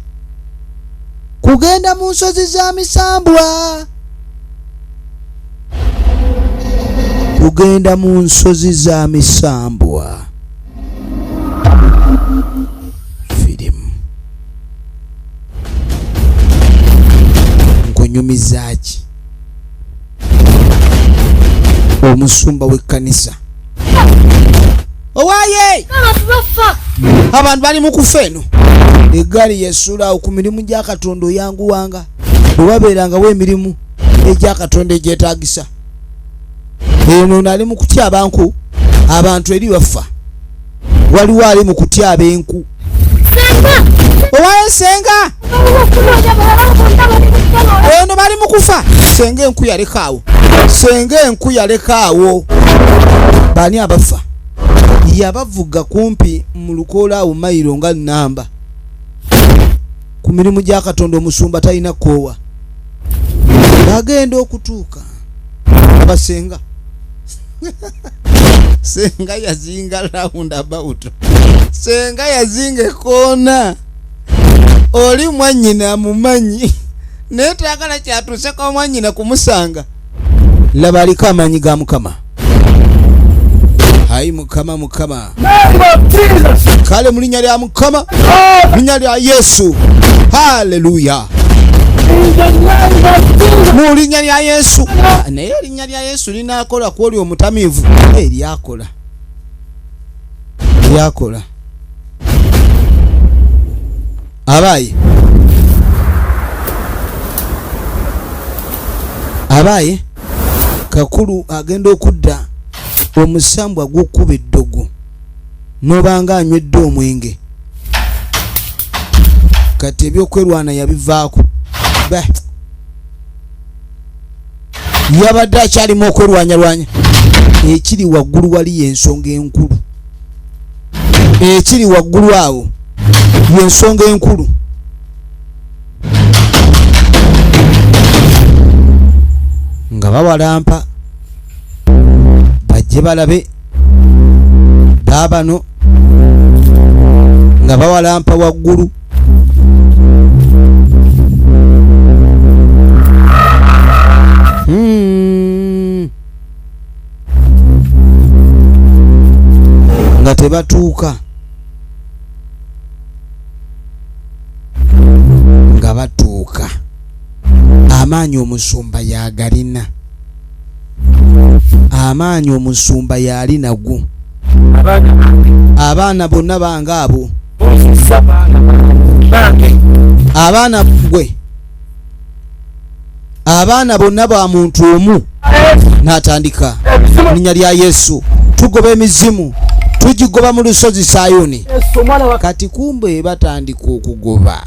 Kugenda mu nsozi za Misambwa. Kugenda mu nsozi za Misambwa. Nyumizaki omusumba w'ekkanisa owaye abantu bali mu kufa eno eggaali yesula ku mirimu gya Katonda oyanguwanga bwewabeerangawo emirimu egya Katonda egyetaagisa eno nali mu kutyaba enku abantu eri bafa waliwo ali mu kutyaba enku owaye senga ono bali mu kufa. Senga enku yalekaawo. Bani abafa? Yabavuga kumpi mu lukoola awo mayiro nga nnamba. Ku mirimu gya Katonda omusumba talina koowa. Bagenda okutuuka. Abasenga. Senga yazinga round about. Senga yazinga ekoona. Oli mwanyina mumanyi. Netagala kyatuse ko mwanyina kumusanga. Laba aliko amanyi ga Mukama. Hayi Mukama. Kale mu linnya lya Mukama. Linnya lya Yesu. Hallelujah. Mu linnya lya Yesu. Naye linnya lya Yesu linaakola ku oli omutamivu. Lyakola. Abaye Kakulu agenda okudda omusambwa gukuba eddogo nobanga anywedde omwenge. Kati ebyokwerwana yabivaako. Yabadde akyalimu okwerwanya. Ekiri waggulu wali y'ensonga enkulu. Ekiri waggulu awo y'ensonga enkulu. Nga bawalampa bajje balabe baabano nga bawalampa waggulu. Nga tebatuuka. Nga batuuka. Amaanyi omusumba yagalina. Amaanyi omusumba yali nagwo. Abaana bonna bange abo. Abaana gwe. Abaana bonna ba muntu omu. N'atandika linnya lya Yesu. Tugoba emizimu. Tugigoba mu lusozi Sayuni. Kati kumbe batandika okugoba.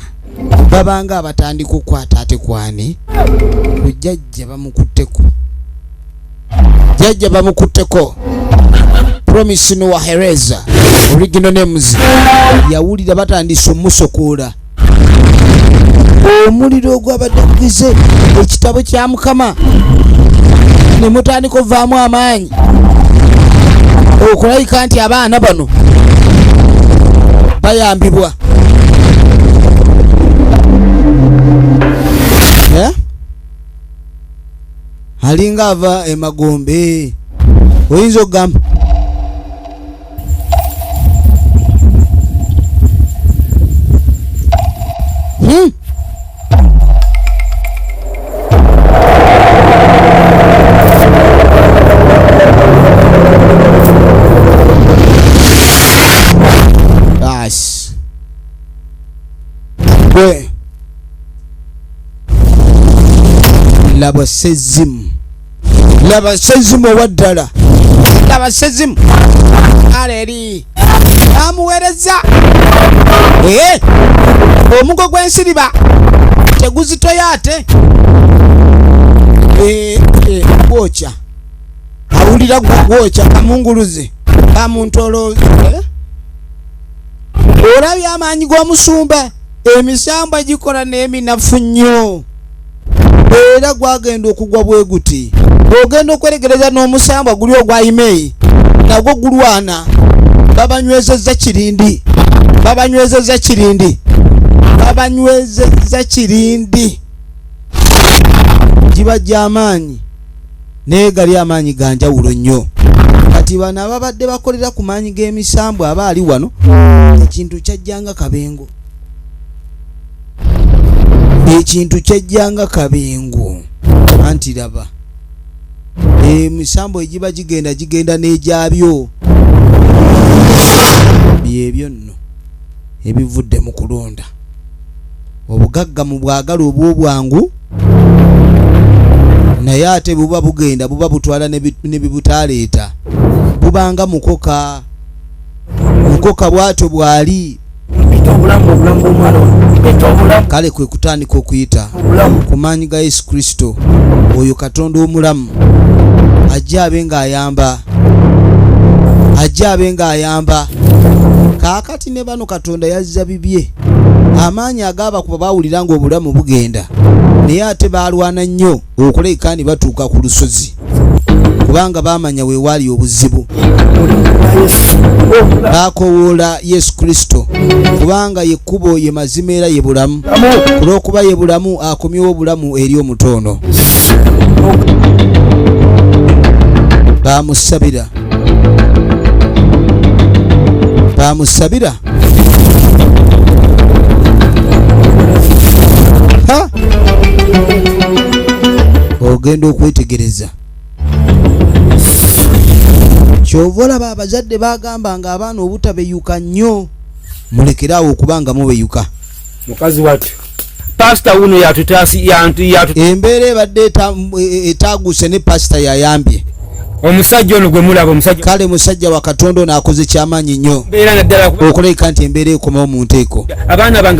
Babanga abatandika okukwata ate kwani kujjajja bamukutteko. Promise no Wahereza original names yawulira batandise omusokoola. Omuliro ogwabadde gugize ekitabo kya Mukama ne mutandika ovaamu amaanyi okulayika nti abaana bano bayambibwa. Alinga ava emagombe oyinza okugamba bwe laba sezimu owaddala, laba sezimu aleri amuweereza omugo gw'ensiriba teguzitoya ate gwokya awulira gwokya kamunguluze kamuntoloze. Olabye amaanyi g'omusumba, emisambwa gikola n'eminafu nnyo era gwagenda okugwa bwe guti. Ogenda okweregereza n'omusambwa guli ogwayimeyi nagwo gulwana. Babanywezezza kirindi giba gy'amaanyi naye gali amaanyi ga njawulo nnyo. Kati bano ababadde bakolera ku maanyi g'emisambwa abaali wano ekintu kyajjanga kabengo. Anti laba emisambo egiba gigenda n'egyabyo byebyo nno ebivudde mu kulonda. Obugagga mu bwagala obw'obwangu naye ate buba bugenda buba butwala ne bibutaleeta bubanga mukoka bw'atyo bw'ali. Kale kwe kutandika okuyita ku maanyi ga Yesu Kristo oyo Katonda omulamu ajja abe ng'ayamba. Kaakati ne bano Katonda yazza bibye amaanyi agaba kuba bawulira ng'obulamu bugenda naye ate baalwana nnyo okuleka ne batuuka ku lusozi kubanga baamanya weewaali obuzibu. Baakowoola Yesu Kristo kubanga ye kkubo, ye mazima era ye bulamu. Olw'okuba ye bulamu akomyewo obulamu eri omutono. Baamusabira ogenda okwetegereza. Kyova olaba abazadde bagamba nga abaana obutabeyuka nnyo mulekerawo okubanga mubeyuka. Mukazi wati pastor uno yatutasi embeera ebadde etaguse ne pastor yayambye omusajja ono gwe mulaba omusajja. Kale musajja wa Katonda ono akoze kyamaanyi nnyo okuleka nti embeera ekomawo mu nteeko.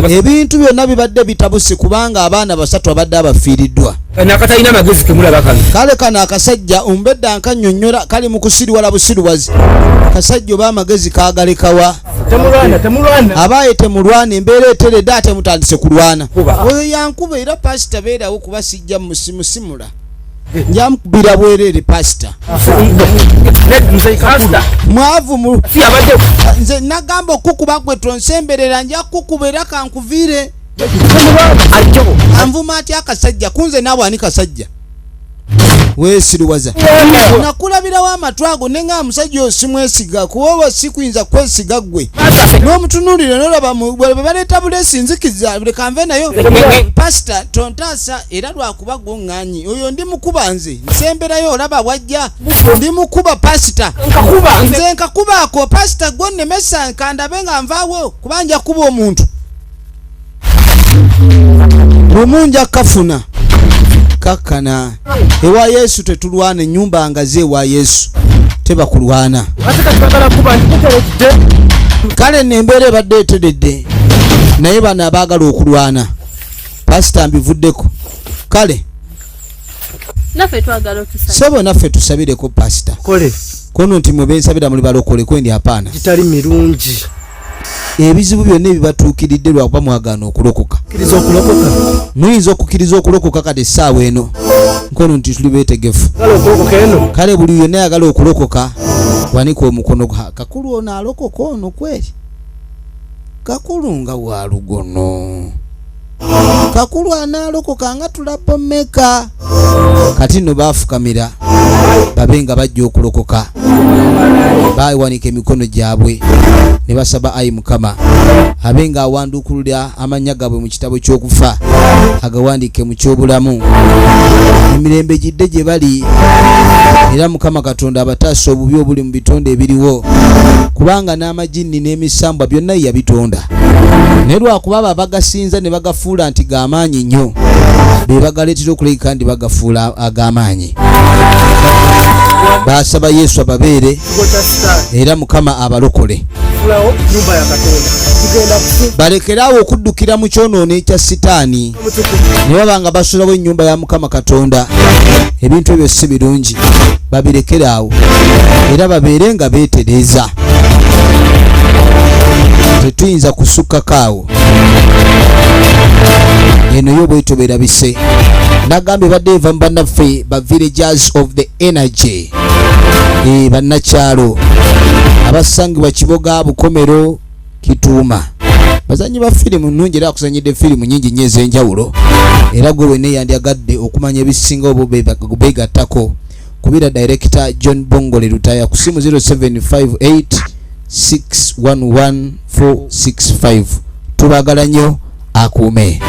Ebintu byonna bibadde bitabuse kubanga abaana basatu abadde abafiiriddwa. Nakatalina magezi kemulaba kano. Kale kano akasajja ombedda nkannyonnyola kali mu kusiriwala busiruwazi. Kasajja oba amagezi kaagalekawa. Temulwana. Abaaye temulwana embeera eteredde ate mutandise kulwana. Oyo yankuba era pasita beerawo kuba sijja musimusimula. Njamukubira bwereere pasita. Mwavu nze nagamba okukuba gwe tonsemberera nja kukuba era kankuviire. Anvuma atya akasajja kunze naawe ani kasajja weesiriwaza. Nakulabirawo amatwago nenga musajja osimwesiga kuba sikuyinza kwesiga gwe n'omutunuulire n'olaba bwe baleeta buleesi nzikiza leka nve nayo. Pasita tontaasa era lwakuba gwoŋŋaanyi oyo ndi mukuba nze nsemberayo olaba wajja ndi mukuba pasita nze nkakubaako pasita gwo nnemesa kandabe nga nvaawo kuba nja kuba omuntu lumunja kafuna kakkana. Ewa Yesu tetulwana, ennyumba ngaze ewa Yesu tebakulwana. Kale nembeera ebadde eteredde naye bano abaagala okulwana pasita mbivuddeko. Kale naffe twagala otusabire. Sebo naffe tusabireko pasita kono nti mwe bensabira muli balokole kwendi apaana kitali mirungi. Ebizibu byonna ebibatuukiridde lwakuba mwagaana okulokoka. Muyinza okukkiriza okulokoka kati essaawa eno nkono nti tuli beetegefu. Kale buli yonna ayagala okulokoka wanika omukono. Kakulu ono alokoka ono kweri? Kakulu nga wa lugono. Kakulu analokoka nga tulabo meka. Kati nno baafukamira babe nga bajja okulokoka. Baawanika emikono gyabwe ne basaba ayi Mukama abe nga awandukulira amannya gaabwe mu kitabo ky'okufa agawandiike mu ky'obulamu. Emirembe gidde gye bali era Mukama Katonda abataasa obubi obuli mu bitonde ebiriwo, kubanga n'amajini n'emisambwa byonna yabitonda. Ne lwakuba abo abagasinza ne bagafuula nti g'amaanyi nnyo, be bagaleetera okuleka kandi bagafuula ag'amaanyi. Baasaba Yesu ababeere era Mukama abalokole. Balekerawo okuddukira mu kyonoone ekya Sitaani ne baba nga basulawo ennyumba ya Mukama Katonda. Ebintu ebyo si birungi, babirekeraawo era babeere nga beetereeza. Tetuyinza kusukkakaawo. Eno yo bwetyo berabise. Nagambye badde eva mu bannaffe ba Villagers of the Energy, bannakyalo abasangibwa Kiboga, Bukomero, Kituuma. Bazanyi ba firimu nnungi era akusanyidde firimu nyingi nnyo ez'enjawulo, era gwe wenne yandyagadde okumanya ebisinga obo beegattako. Kubira Director John Bongole Lutaya ku simu 0758 611 465. Tubagala nnyo, akuume.